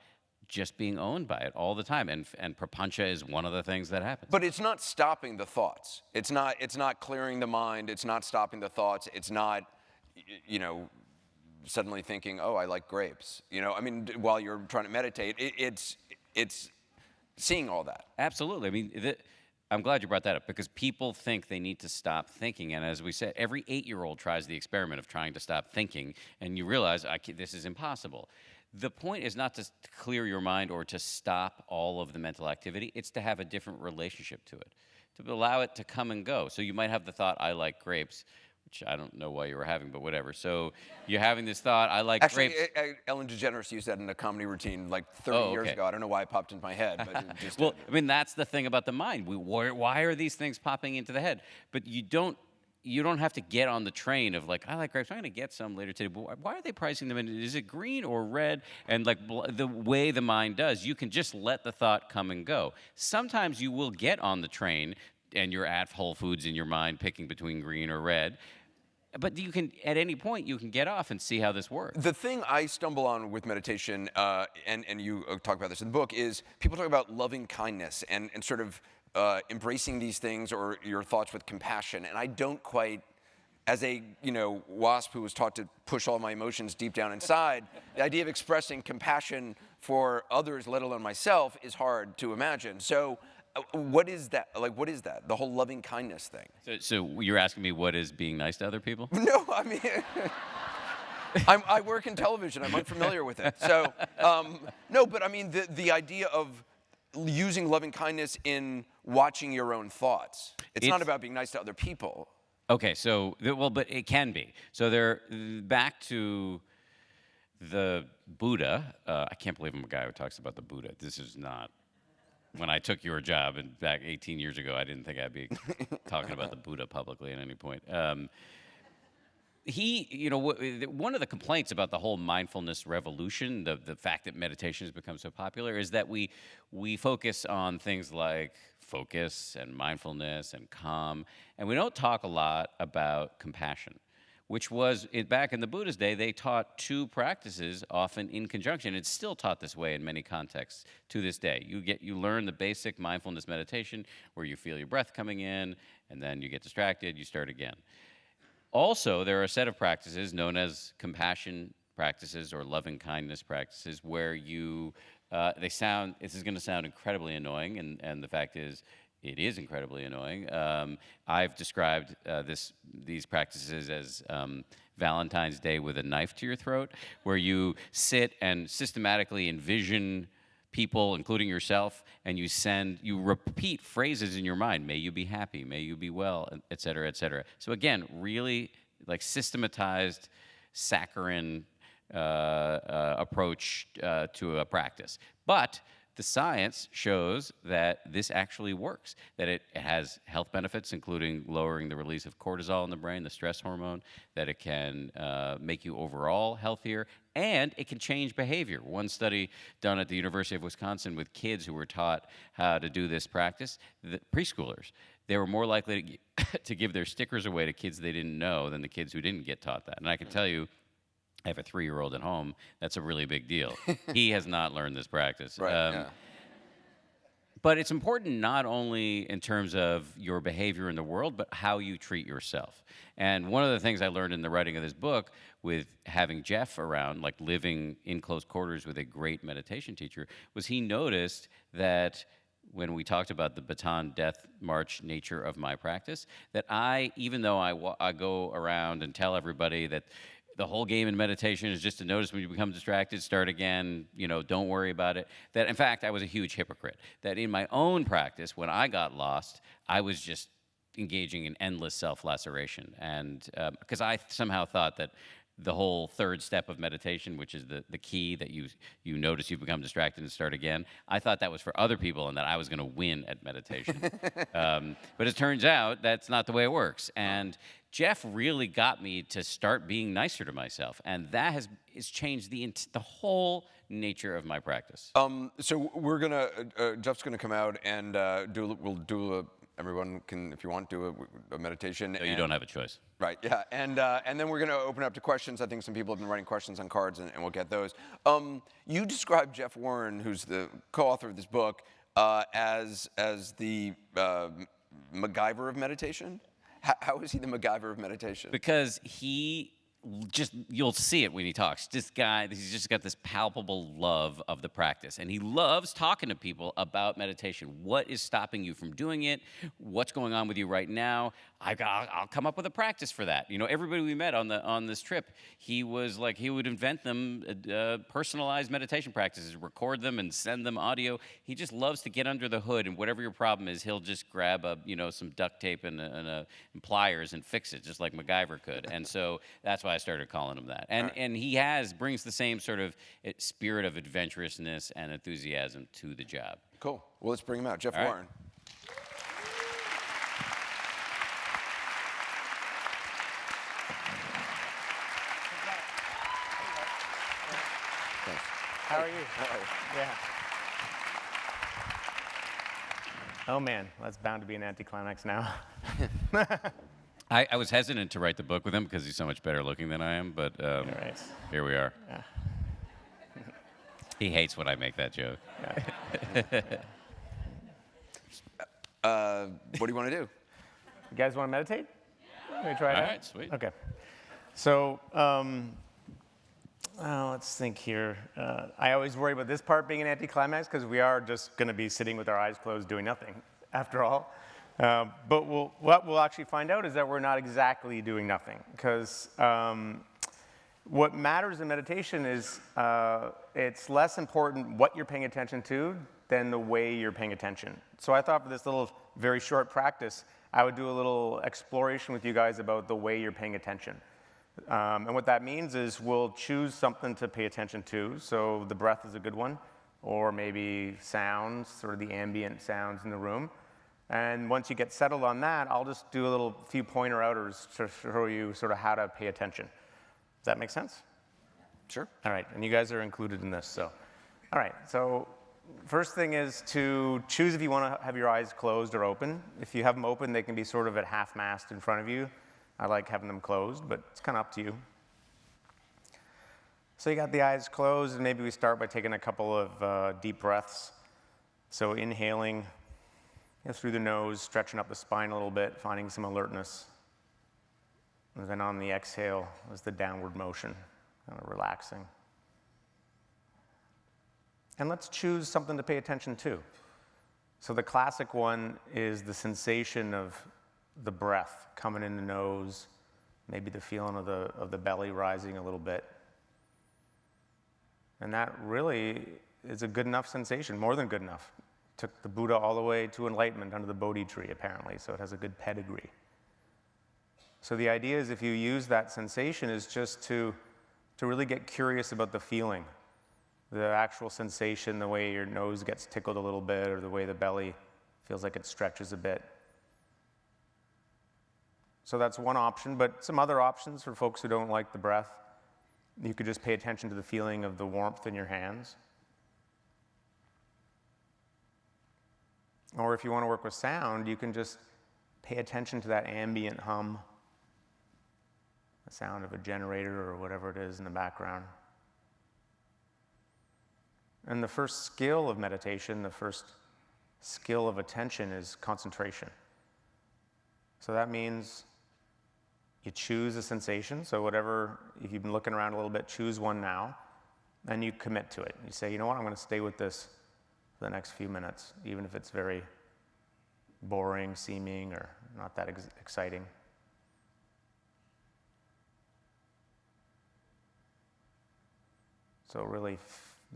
just being owned by it all the time. And prapancha is one of the things that happens. But it's not stopping the thoughts. It's not clearing the mind. It's not stopping the thoughts. It's not, suddenly thinking, oh, I like grapes. I mean, while you're trying to meditate, it's seeing all that. Absolutely. I mean, I'm glad you brought that up, because people think they need to stop thinking. And as we said, every 8-year-old tries the experiment of trying to stop thinking, and you realize this is impossible. The point is not to clear your mind or to stop all of the mental activity. It's to have a different relationship to it, to allow it to come and go. So you might have the thought, I like grapes, which I don't know why you were having, but whatever. So you're having this thought, I like grapes. Actually, Ellen DeGeneres used that in a comedy routine like 30 years ago. I don't know why it popped into my head, but it just well, I mean, that's the thing about the mind. Why are these things popping into the head? But you don't have to get on the train of like, I like grapes, I'm going to get some later today. But why are they pricing them in? Is it green or red? And like the way the mind does, you can just let the thought come and go. Sometimes you will get on the train and you're at Whole Foods in your mind picking between green or red. But you can, at any point, you can get off and see how this works. The thing I stumble on with meditation, and you talk about this in the book, is people talk about loving kindness and sort of embracing these things or your thoughts with compassion. And I don't quite, as a wasp who was taught to push all my emotions deep down inside, the idea of expressing compassion for others, let alone myself, is hard to imagine. So what is that? Like, what is that? The whole loving kindness thing. So you're asking me what is being nice to other people? No, I mean, I work in television. I'm unfamiliar with it. So, no, but I mean, the idea of using loving kindness in watching your own thoughts. It's not about being nice to other people. Okay, but it can be. So back to the Buddha. I can't believe I'm a guy who talks about the Buddha. This is not when I took your job and back 18 years ago, I didn't think I'd be talking about the Buddha publicly at any point. One of the complaints about the whole mindfulness revolution, the fact that meditation has become so popular, is that we focus on things like focus and mindfulness and calm, and we don't talk a lot about compassion, which was, back in the Buddha's day, they taught two practices often in conjunction. It's still taught this way in many contexts to this day. You learn the basic mindfulness meditation where you feel your breath coming in, and then you get distracted, you start again. Also, there are a set of practices known as compassion practices or loving kindness practices where this is going to sound incredibly annoying, and the fact is, it is incredibly annoying. I've described these practices as Valentine's Day with a knife to your throat, where you sit and systematically envision people, including yourself, and you repeat phrases in your mind. May you be happy, may you be well, et cetera, et cetera. So again, really like systematized, saccharine approach to a practice. But the science shows that this actually works, that it has health benefits, including lowering the release of cortisol in the brain, the stress hormone, that it can make you overall healthier, and it can change behavior. One study done at the University of Wisconsin with kids who were taught how to do this practice, the preschoolers, they were more likely to give their stickers away to kids they didn't know than the kids who didn't get taught that. And I can tell you, I have a 3-year-old at home. That's a really big deal. He has not learned this practice. Right, yeah. But it's important not only in terms of your behavior in the world, but how you treat yourself. And one of the things I learned in the writing of this book with having Jeff around, like living in close quarters with a great meditation teacher, was he noticed that when we talked about the baton death march nature of my practice, that even though I go around and tell everybody that the whole game in meditation is just to notice when you become distracted, start again, don't worry about it. That, in fact, I was a huge hypocrite. That in my own practice, when I got lost, I was just engaging in endless self-laceration. And because I somehow thought that the whole third step of meditation, which is the key that you notice you've become distracted and start again, I thought that was for other people and that I was going to win at meditation. But it turns out that's not the way it works. And Jeff really got me to start being nicer to myself, and that has changed the whole nature of my practice. So we're Jeff's gonna come out and everyone can, if you want, do a meditation. No, you don't have a choice. Right, yeah, and then we're gonna open up to questions. I think some people have been writing questions on cards, and we'll get those. You described Jeff Warren, who's the co-author of this book, as the MacGyver of meditation. How is he the MacGyver of meditation? Because you'll see it when he talks. This guy, he's just got this palpable love of the practice. And he loves talking to people about meditation. What is stopping you from doing it? What's going on with you right now? I'll come up with a practice for that. Everybody we met on this trip, he was like, he would invent them personalized meditation practices, record them and send them audio. He just loves to get under the hood, and whatever your problem is, he'll just grab some duct tape and pliers and fix it, just like MacGyver could. And so that's why I started calling him that. And he brings the same sort of spirit of adventurousness and enthusiasm to the job. Cool. Well, let's bring him out. Jeff Warren. How are you? Yeah. Oh man, that's bound to be an anticlimax now. I was hesitant to write the book with him because he's so much better looking than I am, but Right. here we are. Yeah. He hates when I make that joke. What do you want to do? You guys want to meditate? Let me try it All out. right, sweet. Okay. So, let's think here. I always worry about this part being an anticlimax because we are just going to be sitting with our eyes closed doing nothing, after all. But what we'll actually find out is that we're not exactly doing nothing, because what matters in meditation is it's less important what you're paying attention to than the way you're paying attention. So I thought for this little very short practice, I would do a little exploration with you guys about the way you're paying attention. And what that means is we'll choose something to pay attention to. So the breath is a good one. or maybe sounds, sort of the ambient sounds in the room. And once you get settled on that, I'll just do a few pointer outers to show you sort of how to pay attention. Does that make sense? Sure. All right, and you guys are included in this, so. All right, so first thing is to choose if you want to have your eyes closed or open. If you have them open, they can be sort of at half-mast in front of you. I like having them closed, but it's kind of up to you. So you got the eyes closed, and maybe we start by taking a couple of deep breaths. So inhaling through the nose, stretching up the spine a little bit, finding some alertness. And then on the exhale is the downward motion, kind of relaxing. And let's choose something to pay attention to. So the classic one is the sensation of the breath coming in the nose, maybe the feeling of the belly rising a little bit. And that really is a good enough sensation, more than good enough. Took the Buddha all the way to enlightenment under the Bodhi tree, apparently, so it has a good pedigree. So the idea is if you use that sensation is just to really get curious about the feeling, the actual sensation, the way your nose gets tickled a little bit, or the way the belly feels like it stretches a bit. So that's one option, but some other options for folks who don't like the breath, you could just pay attention to the feeling of the warmth in your hands. Or if you want to work with sound, you can just pay attention to that ambient hum, the sound of a generator or whatever it is in the background. And the first skill of meditation, the first skill of attention is concentration. So that means you choose a sensation. So whatever, if you've been looking around a little bit, choose one now, and you commit to it. You say, you know what, I'm going to stay with this for the next few minutes, even if it's very boring seeming or not that exciting. So really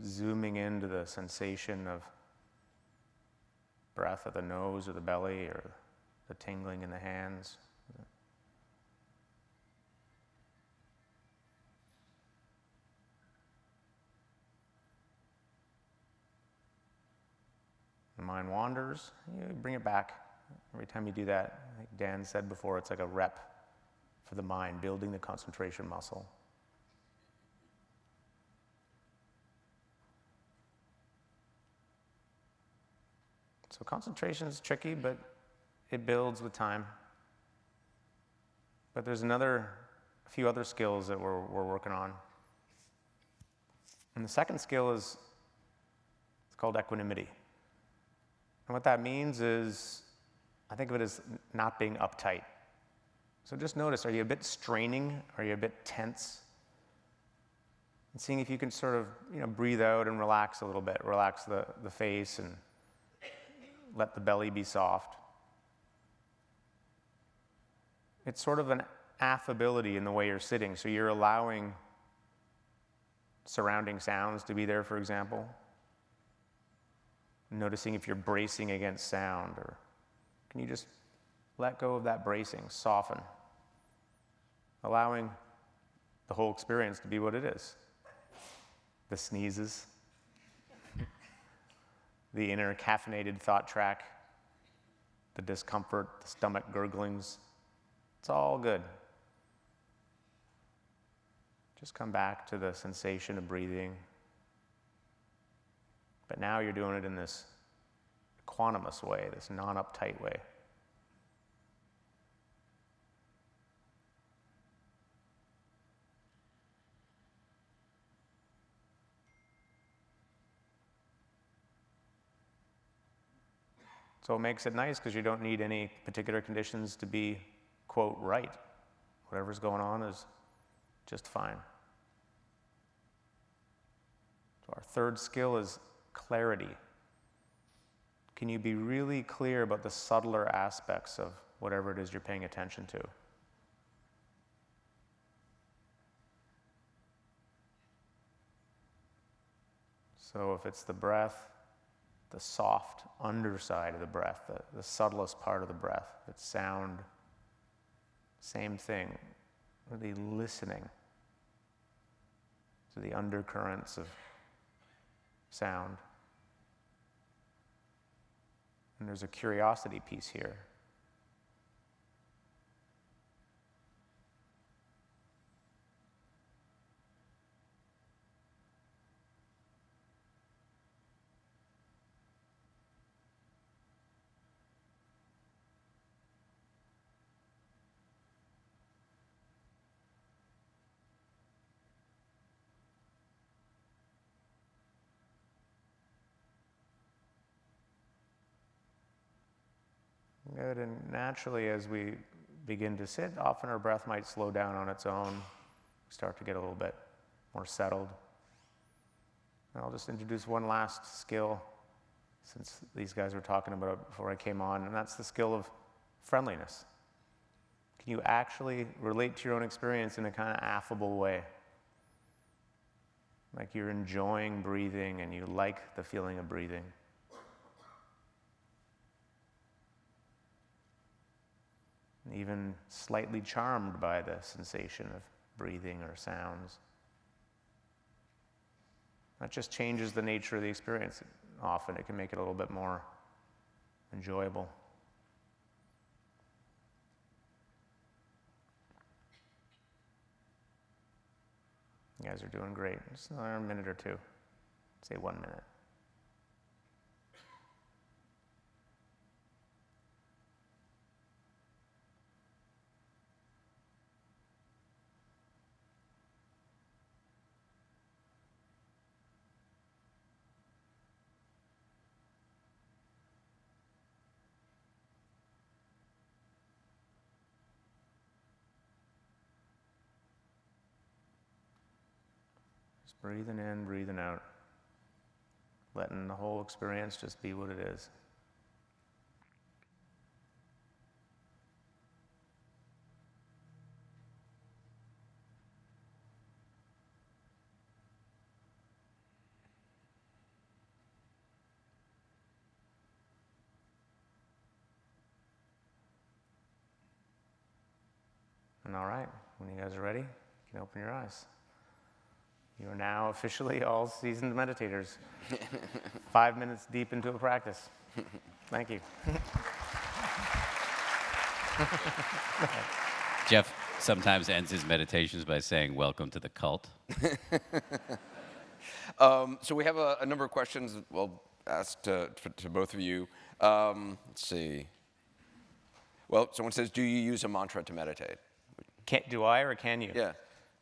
zooming into the sensation of breath of the nose or the belly or the tingling in the hands. The mind wanders, you bring it back. Every time you do that, I think Dan said before, it's like a rep for the mind, building the concentration muscle. So concentration is tricky, but it builds with time. But there's a few other skills that we're working on. And the second skill is, it's called equanimity. And what that means is, I think of it as not being uptight. So just notice, are you a bit straining? Are you a bit tense? And seeing if you can sort of, breathe out and relax a little bit. Relax the face and let the belly be soft. It's sort of an affability in the way you're sitting. So you're allowing surrounding sounds to be there, for example. Noticing if you're bracing against sound, or can you just let go of that bracing, soften, allowing the whole experience to be what it is. The sneezes, the inner caffeinated thought track, the discomfort, the stomach gurglings, it's all good. Just come back to the sensation of breathing. But now you're doing it in this equanimous way, this non-uptight way. So it makes it nice because you don't need any particular conditions to be, quote, right. Whatever's going on is just fine. So our third skill is clarity. Can you be really clear about the subtler aspects of whatever it is you're paying attention to? So if it's the breath, the soft underside of the breath, the subtlest part of the breath, if it's sound, same thing, really listening to the undercurrents of sound. And there's a curiosity piece here. Good, and naturally as we begin to sit, often our breath might slow down on its own, start to get a little bit more settled. And I'll just introduce one last skill, since these guys were talking about it before I came on, and that's the skill of friendliness. Can you actually relate to your own experience in a kind of affable way? Like you're enjoying breathing and you like the feeling of breathing. Even slightly charmed by the sensation of breathing or sounds. That just changes the nature of the experience. Often it can make it a little bit more enjoyable. You guys are doing great. Just another minute or two. Say 1 minute. Breathing in, breathing out. Letting the whole experience just be what it is. And all right, when you guys are ready, you can open your eyes. You are now officially all seasoned meditators. 5 minutes deep into a practice. Thank you. Jeff sometimes ends his meditations by saying, "Welcome to the cult." So we have a number of questions we'll ask to both of you. Let's see. Well, someone says, do you use a mantra to meditate? Do I or can you? Yeah.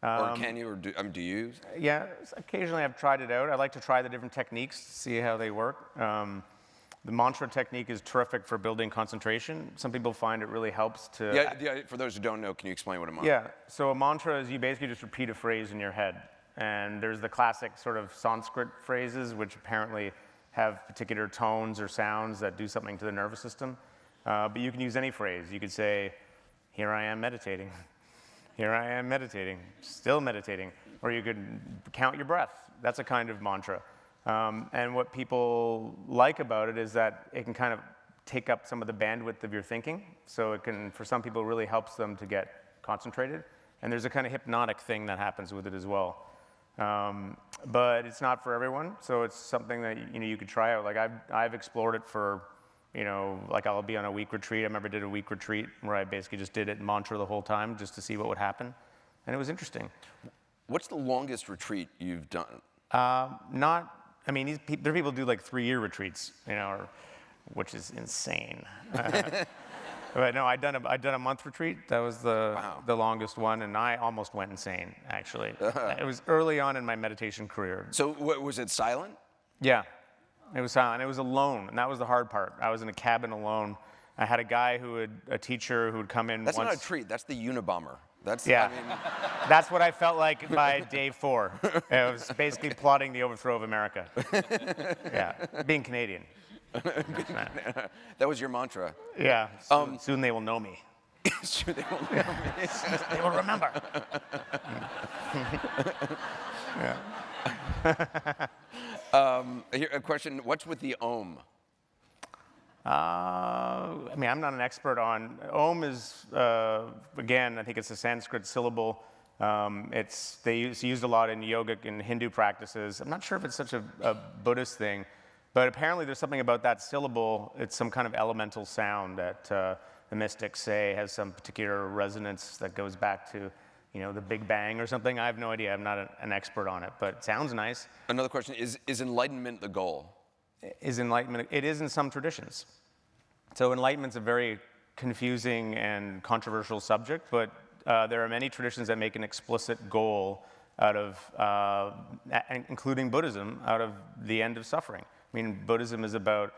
Or can you, or do you? Yeah, occasionally I've tried it out. I like to try the different techniques to see how they work. The mantra technique is terrific for building concentration. Some people find it really helps to... Yeah, for those who don't know, can you explain what a mantra is? Yeah, so a mantra is you basically just repeat a phrase in your head. And there's the classic sort of Sanskrit phrases, which apparently have particular tones or sounds that do something to the nervous system. But you can use any phrase. You could say, "Here I am meditating." Here I am meditating, still meditating. Or you could count your breath. That's a kind of mantra. And what people like about it is that it can kind of take up some of the bandwidth of your thinking. So it can, for some people, really helps them to get concentrated. And there's a kind of hypnotic thing that happens with it as well. But it's not for everyone. So it's something that you could try out. Like I've explored it for, like I'll be on a week retreat. I remember I did a week retreat where I basically just did it in mantra the whole time just to see what would happen. And it was interesting. What's the longest retreat you've done? There are people who do like 3-year retreats, which is insane. But no, I'd done a month retreat. That was the longest one, and I almost went insane, actually. It was early on in my meditation career. So was it silent? Yeah. It was silent. It was alone, and that was the hard part. I was in a cabin alone. I had a teacher who would come in That's once. not a treat. That's the Unabomber. Yeah. That's what I felt like by day 4. It was basically plotting the overthrow of America. Yeah, being Canadian. That was your mantra. Yeah. Soon they will know me. Soon they will know me. They will remember. Yeah. Here, a question, what's with the Om? I'm not an expert on... Om is, again, I think it's a Sanskrit syllable. It's used a lot in yogic and Hindu practices. I'm not sure if it's such a Buddhist thing. But apparently there's something about that syllable, it's some kind of elemental sound that the mystics say has some particular resonance that goes back to, the Big Bang or something. I have no idea, I'm not an expert on it, but it sounds nice. Another question, is enlightenment the goal? Is enlightenment, it is in some traditions. So enlightenment's a very confusing and controversial subject, but there are many traditions that make an explicit goal out of, including Buddhism, out of the end of suffering. I mean, Buddhism is about,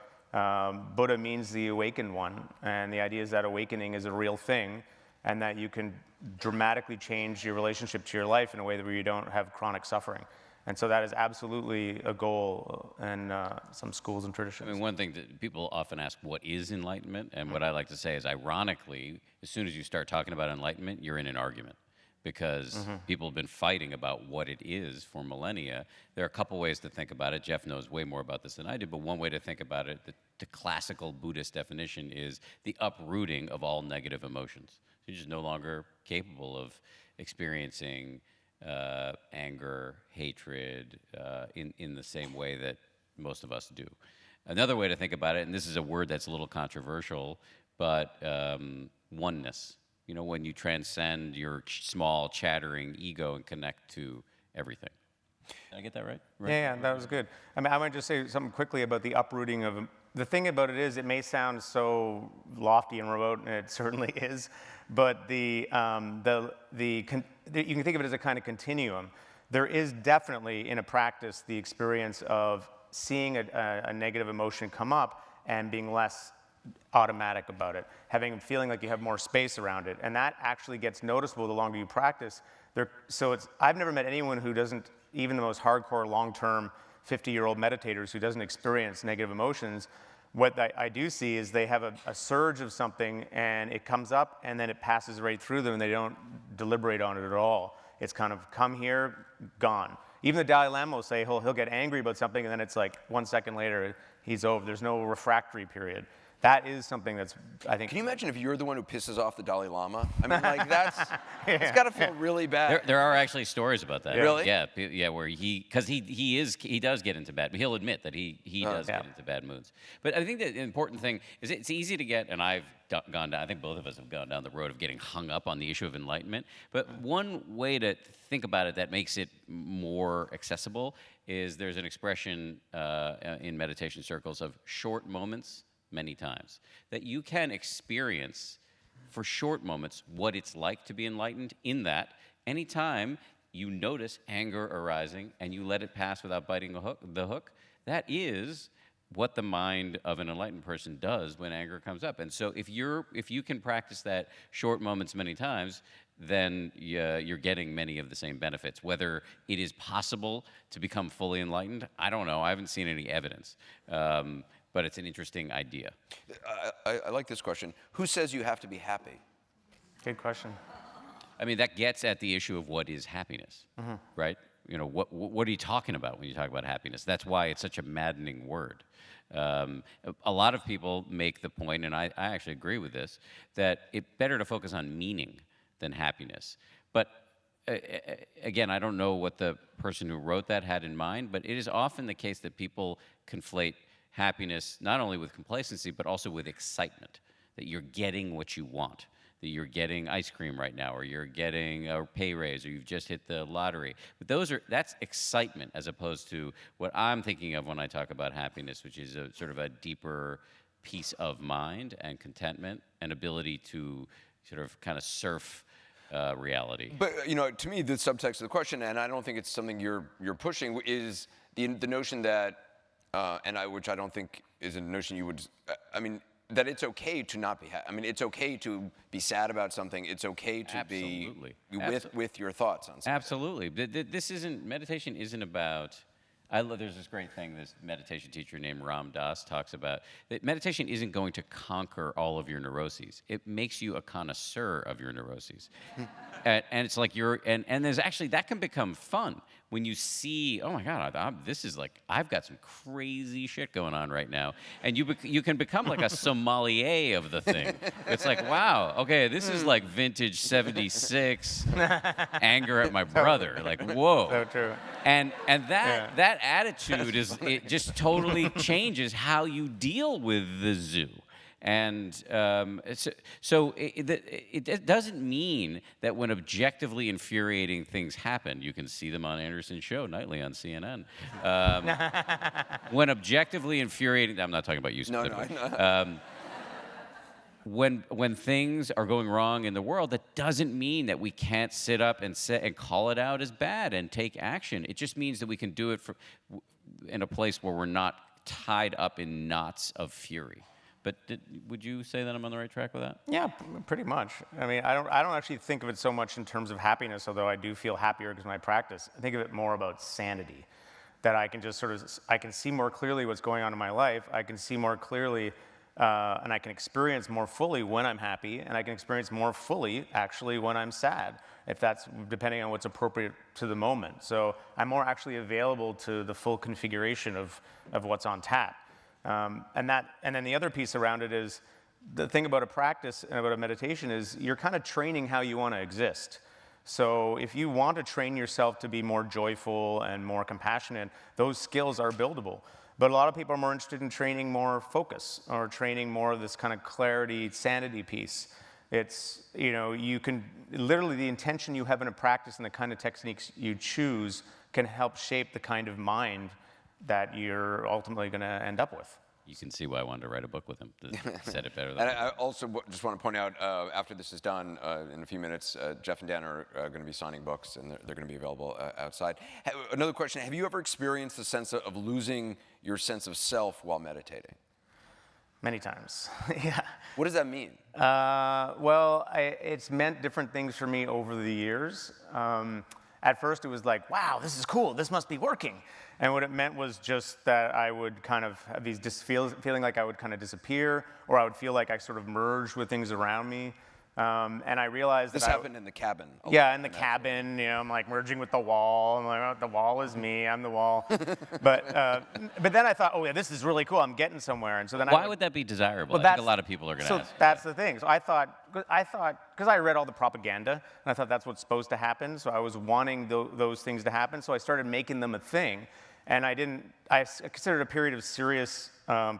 Buddha means the awakened one, and the idea is that awakening is a real thing, and that you can dramatically change your relationship to your life in a way where you don't have chronic suffering. And so that is absolutely a goal in some schools and traditions. I mean, one thing that people often ask, what is enlightenment? And what I like to say is, ironically, as soon as you start talking about enlightenment, you're in an argument. Because people have been fighting about what it is for millennia. There are a couple ways to think about it. Jeff knows way more about this than I do, but one way to think about it, the classical Buddhist definition is the uprooting of all negative emotions. So you're just no longer capable of experiencing anger, hatred, in the same way that most of us do. Another way to think about it, and this is a word that's a little controversial, but oneness. When you transcend your small, chattering ego and connect to everything. Did I get that right? Yeah, that was good. I mean, I might just say something quickly about the uprooting of. The thing about it is, it may sound so lofty and remote, and it certainly is, but you can think of it as a kind of continuum. There is definitely, in a practice, the experience of seeing a negative emotion come up and being less automatic about it, feeling like you have more space around it, and that actually gets noticeable the longer you practice. I've never met anyone who doesn't, even the most hardcore, long-term, 50-year-old meditators who doesn't experience negative emotions. What I do see is they have a surge of something, and it comes up, and then it passes right through them, and they don't deliberate on it at all. It's kind of come here, gone. Even the Dalai Lama will say he'll get angry about something, and then it's like 1 second later, he's over. There's no refractory period. That is something that's, I think. Can you imagine if you're the one who pisses off the Dalai Lama? I mean, like, it's got to feel really bad. There are actually stories about that. Really? Yeah, where because he does get into bad. He'll admit that he does get into bad moods. But I think that the important thing is it's easy to get, and I've gone down. I think both of us have gone down the road of getting hung up on the issue of enlightenment. But one way to think about it that makes it more accessible is there's an expression in meditation circles of short moments many times, that you can experience for short moments what it's like to be enlightened, in that anytime you notice anger arising and you let it pass without biting the hook, that is what the mind of an enlightened person does when anger comes up. And so if you can practice that short moments many times, then you're getting many of the same benefits. Whether it is possible to become fully enlightened, I don't know. I haven't seen any evidence. But it's an interesting idea. I like this question. Who says you have to be happy? Good question. I mean, that gets at the issue of what is happiness, right? What are you talking about when you talk about happiness? That's why it's such a maddening word. A lot of people make the point, and I actually agree with this, that it's better to focus on meaning than happiness. But again, I don't know what the person who wrote that had in mind, but it is often the case that people conflate happiness not only with complacency, but also with excitement, that you're getting what you want, that you're getting ice cream right now, or you're getting a pay raise, or you've just hit the lottery. But that's excitement, as opposed to what I'm thinking of when I talk about happiness, which is a sort of a deeper peace of mind and contentment and ability to sort of kind of surf reality. But to me, the subtext of the question, and I don't think it's something you're pushing, is the notion that which I don't think is a notion you would. I mean, that it's okay to not be happy. I mean, it's okay to be sad about something. It's okay to be with your thoughts on something. Absolutely. Meditation isn't about. There's this great thing this meditation teacher named Ram Dass talks about, that meditation isn't going to conquer all of your neuroses. It makes you a connoisseur of your neuroses. And it's like and there's actually, that can become fun when you see, oh my God, this is like, I've got some crazy shit going on right now. And you can become like a sommelier of the thing. It's like, wow, okay, this is like vintage 76 anger at my brother. Like, whoa. So true. And that attitude it just totally changes how you deal with the zoo. And so it doesn't mean that when objectively infuriating things happen, you can see them on Anderson's show nightly on CNN. When objectively infuriating, I'm not talking about you specifically. No. When things are going wrong in the world, that doesn't mean that we can't sit up and call it out as bad and take action. It just means that we can do it in a place where we're not tied up in knots of fury. But would you say that I'm on the right track with that? Yeah, pretty much. I mean, I don't actually think of it so much in terms of happiness, although I do feel happier because of my practice. I think of it more about sanity, that I can just I can see more clearly what's going on in my life. I can see more clearly, and I can experience more fully when I'm happy, and I can experience more fully, actually, when I'm sad, if that's depending on what's appropriate to the moment. So I'm more actually available to the full configuration of what's on tap. And then the other piece around it is the thing about a practice and about a meditation is you're kind of training how you want to exist. So if you want to train yourself to be more joyful and more compassionate, those skills are buildable. But a lot of people are more interested in training more focus or training more of this kind of clarity, sanity piece. It's, you can, literally the intention you have in a practice and the kind of techniques you choose can help shape the kind of mind that you're ultimately going to end up with. You can see why I wanted to write a book with him. Said it better than And I also just want to point out, after this is done, in a few minutes, Jeff and Dan are going to be signing books, and they're going to be available outside. Another question, have you ever experienced the sense of losing your sense of self while meditating? Many times, yeah. What does that mean? Well, it's meant different things for me over the years. At first, it was like, wow, this is cool. This must be working. And what it meant was just that I would kind of have these feeling like I would kind of disappear, or I would feel like I sort of merged with things around me. And I realized this happened in the cabin. Yeah, in the cabin, I'm like merging with the wall. I'm like, oh, the wall is me. I'm the wall. But then I thought, oh yeah, this is really cool. I'm getting somewhere. And so then why would that be desirable? Well, I think a lot of people are going to ask. So that's the thing. So I thought, because I read all the propaganda, and I thought that's what's supposed to happen. So I was wanting those things to happen. So I started making them a thing. And I considered a period of serious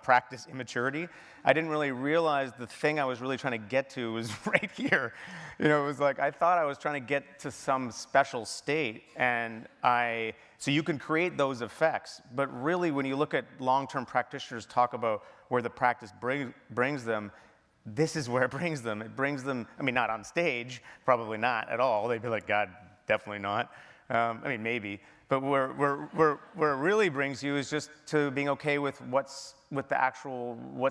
practice immaturity. I didn't really realize the thing I was really trying to get to was right here. It was like I thought I was trying to get to some special state, so you can create those effects. But really, when you look at long-term practitioners talk about where the practice brings them, this is where it brings them. It brings them, not on stage, probably not at all. They'd be like, God, definitely not. Maybe. But where it really brings you is just to being okay with what's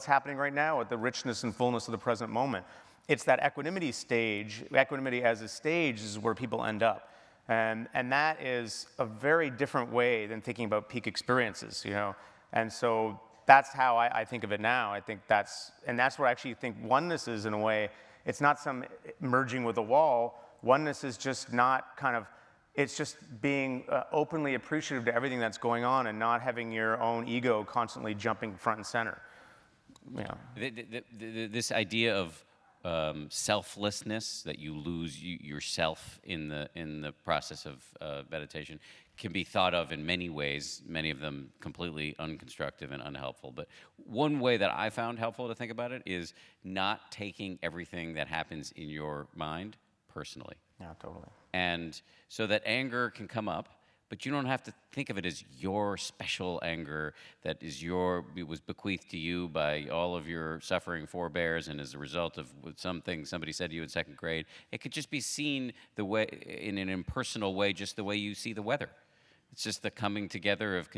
happening right now, with the richness and fullness of the present moment. It's that equanimity stage. Equanimity as a stage is where people end up, and that is a very different way than thinking about peak experiences, And so that's how I think of it now. I think that's where I actually think oneness is in a way. It's not some merging with a wall. Oneness is just not kind of. It's just being openly appreciative to everything that's going on and not having your own ego constantly jumping front and center. This idea of selflessness, that you lose yourself in the process of meditation, can be thought of in many ways, many of them completely unconstructive and unhelpful. But one way that I found helpful to think about it is not taking everything that happens in your mind personally. Yeah, totally. And so that anger can come up, but you don't have to think of it as your special anger that it was bequeathed to you by all of your suffering forebears and as a result of something somebody said to you in second grade. It could just be seen in an impersonal way, just the way you see the weather. It's just the coming together of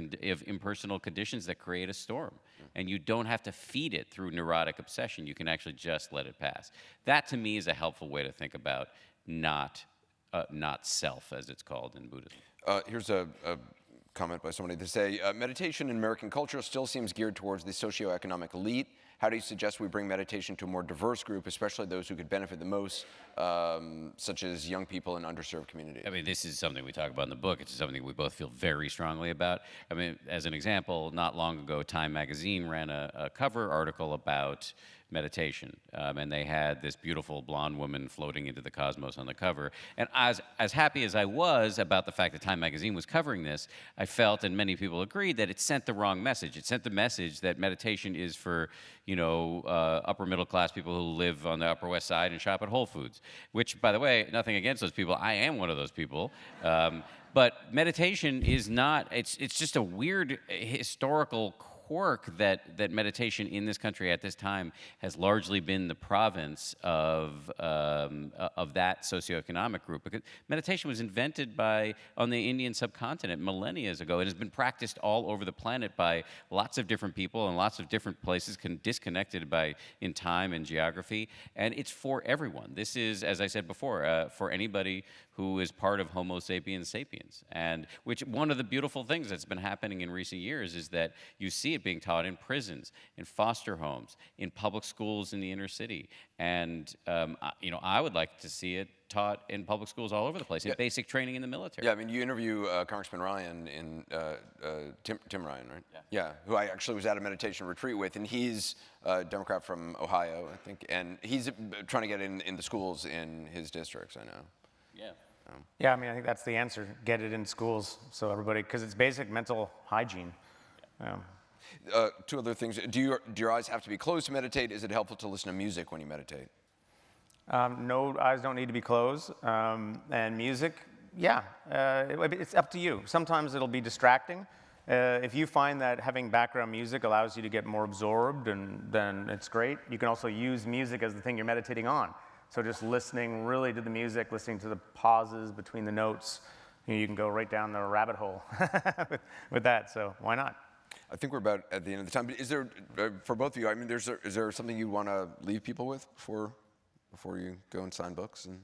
impersonal conditions that create a storm. And you don't have to feed it through neurotic obsession. You can actually just let it pass. That, to me, is a helpful way to think about not self, as it's called in Buddhism. Here's a comment by somebody. They say, meditation in American culture still seems geared towards the socioeconomic elite. how do you suggest we bring meditation to a more diverse group, especially those who could benefit the most, such as young people in underserved communities? I mean, this is something we talk about in the book. It's something we both feel very strongly about. I mean, as an example, not long ago, Time magazine ran a cover article about meditation, and they had this beautiful blonde woman floating into the cosmos on the cover. And as happy as I was about the fact that Time magazine was covering this, I felt, and many people agreed, that it sent the wrong message. It sent the message that meditation is for, upper middle class people who live on the Upper West Side and shop at Whole Foods. Which, by the way, nothing against those people. I am one of those people. But meditation is not. It's just a weird historical quirk that meditation in this country at this time has largely been the province of that socioeconomic group. Because meditation was invented on the Indian subcontinent millennia ago. It has been practiced all over the planet by lots of different people in lots of different places, disconnected in time and geography. And it's for everyone. This is, as I said before, for anybody who is part of Homo sapiens sapiens. And which one of the beautiful things that's been happening in recent years is that you see it being taught in prisons, in foster homes, in public schools in the inner city. And, I would like to see it taught in public schools all over the place, in basic training in the military. Yeah, I mean, you interview Congressman Ryan Tim Ryan, right? Yeah, who I actually was at a meditation retreat with, and he's a Democrat from Ohio, I think, and he's trying to get in the schools in his districts, I know. Yeah. Yeah, I mean, I think that's the answer. Get it in schools so everybody, because it's basic mental hygiene. Two other things. Do your eyes have to be closed to meditate? Is it helpful to listen to music when you meditate? No, eyes don't need to be closed. And music, it's up to you. Sometimes it'll be distracting. If you find that having background music allows you to get more absorbed, then it's great. You can also use music as the thing you're meditating on. So just listening really to the music, listening to the pauses between the notes, you can go right down the rabbit hole with that. So why not? I think we're about at the end of the time. But is there, for both of you, I mean, is there something you want to leave people with before you go and sign books? And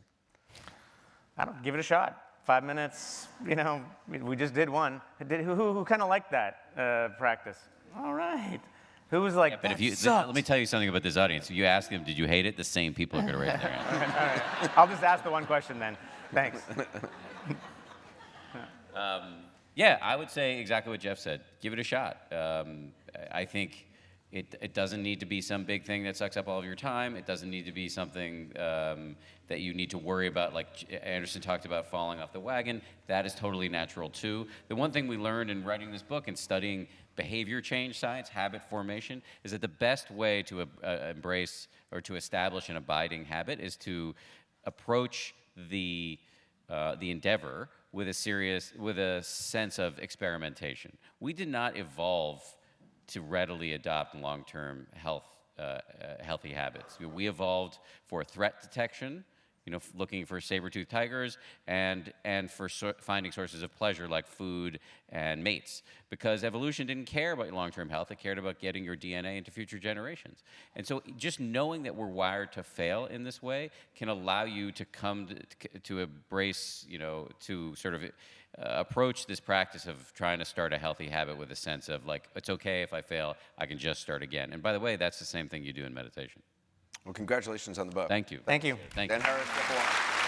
I don't give it a shot. 5 minutes, we just did one. Who kind of liked that practice? All right. Who was like, but let me tell you something about this audience. If you ask them, did you hate it? The same people are going to raise their hand. All right. I'll just ask the one question then. Thanks. I would say exactly what Jeff said. Give it a shot. I think it doesn't need to be some big thing that sucks up all of your time. It doesn't need to be something that you need to worry about, like Anderson talked about, falling off the wagon. That is totally natural too. The one thing we learned in writing this book and studying behavior change science, habit formation, is that the best way to embrace or to establish an abiding habit is to approach the endeavor with a sense of experimentation. We did not evolve to readily adopt long-term healthy habits. We evolved for threat detection, looking for saber-toothed tigers, and for finding sources of pleasure like food and mates. Because evolution didn't care about your long-term health, it cared about getting your DNA into future generations. And so just knowing that we're wired to fail in this way can allow you to come to embrace, to sort of approach this practice of trying to start a healthy habit with a sense of like, it's okay if I fail, I can just start again. And by the way, that's the same thing you do in meditation. Well, congratulations on the book. Thank you. Thank you. Thank you. Dan Harris, Jeff Warren.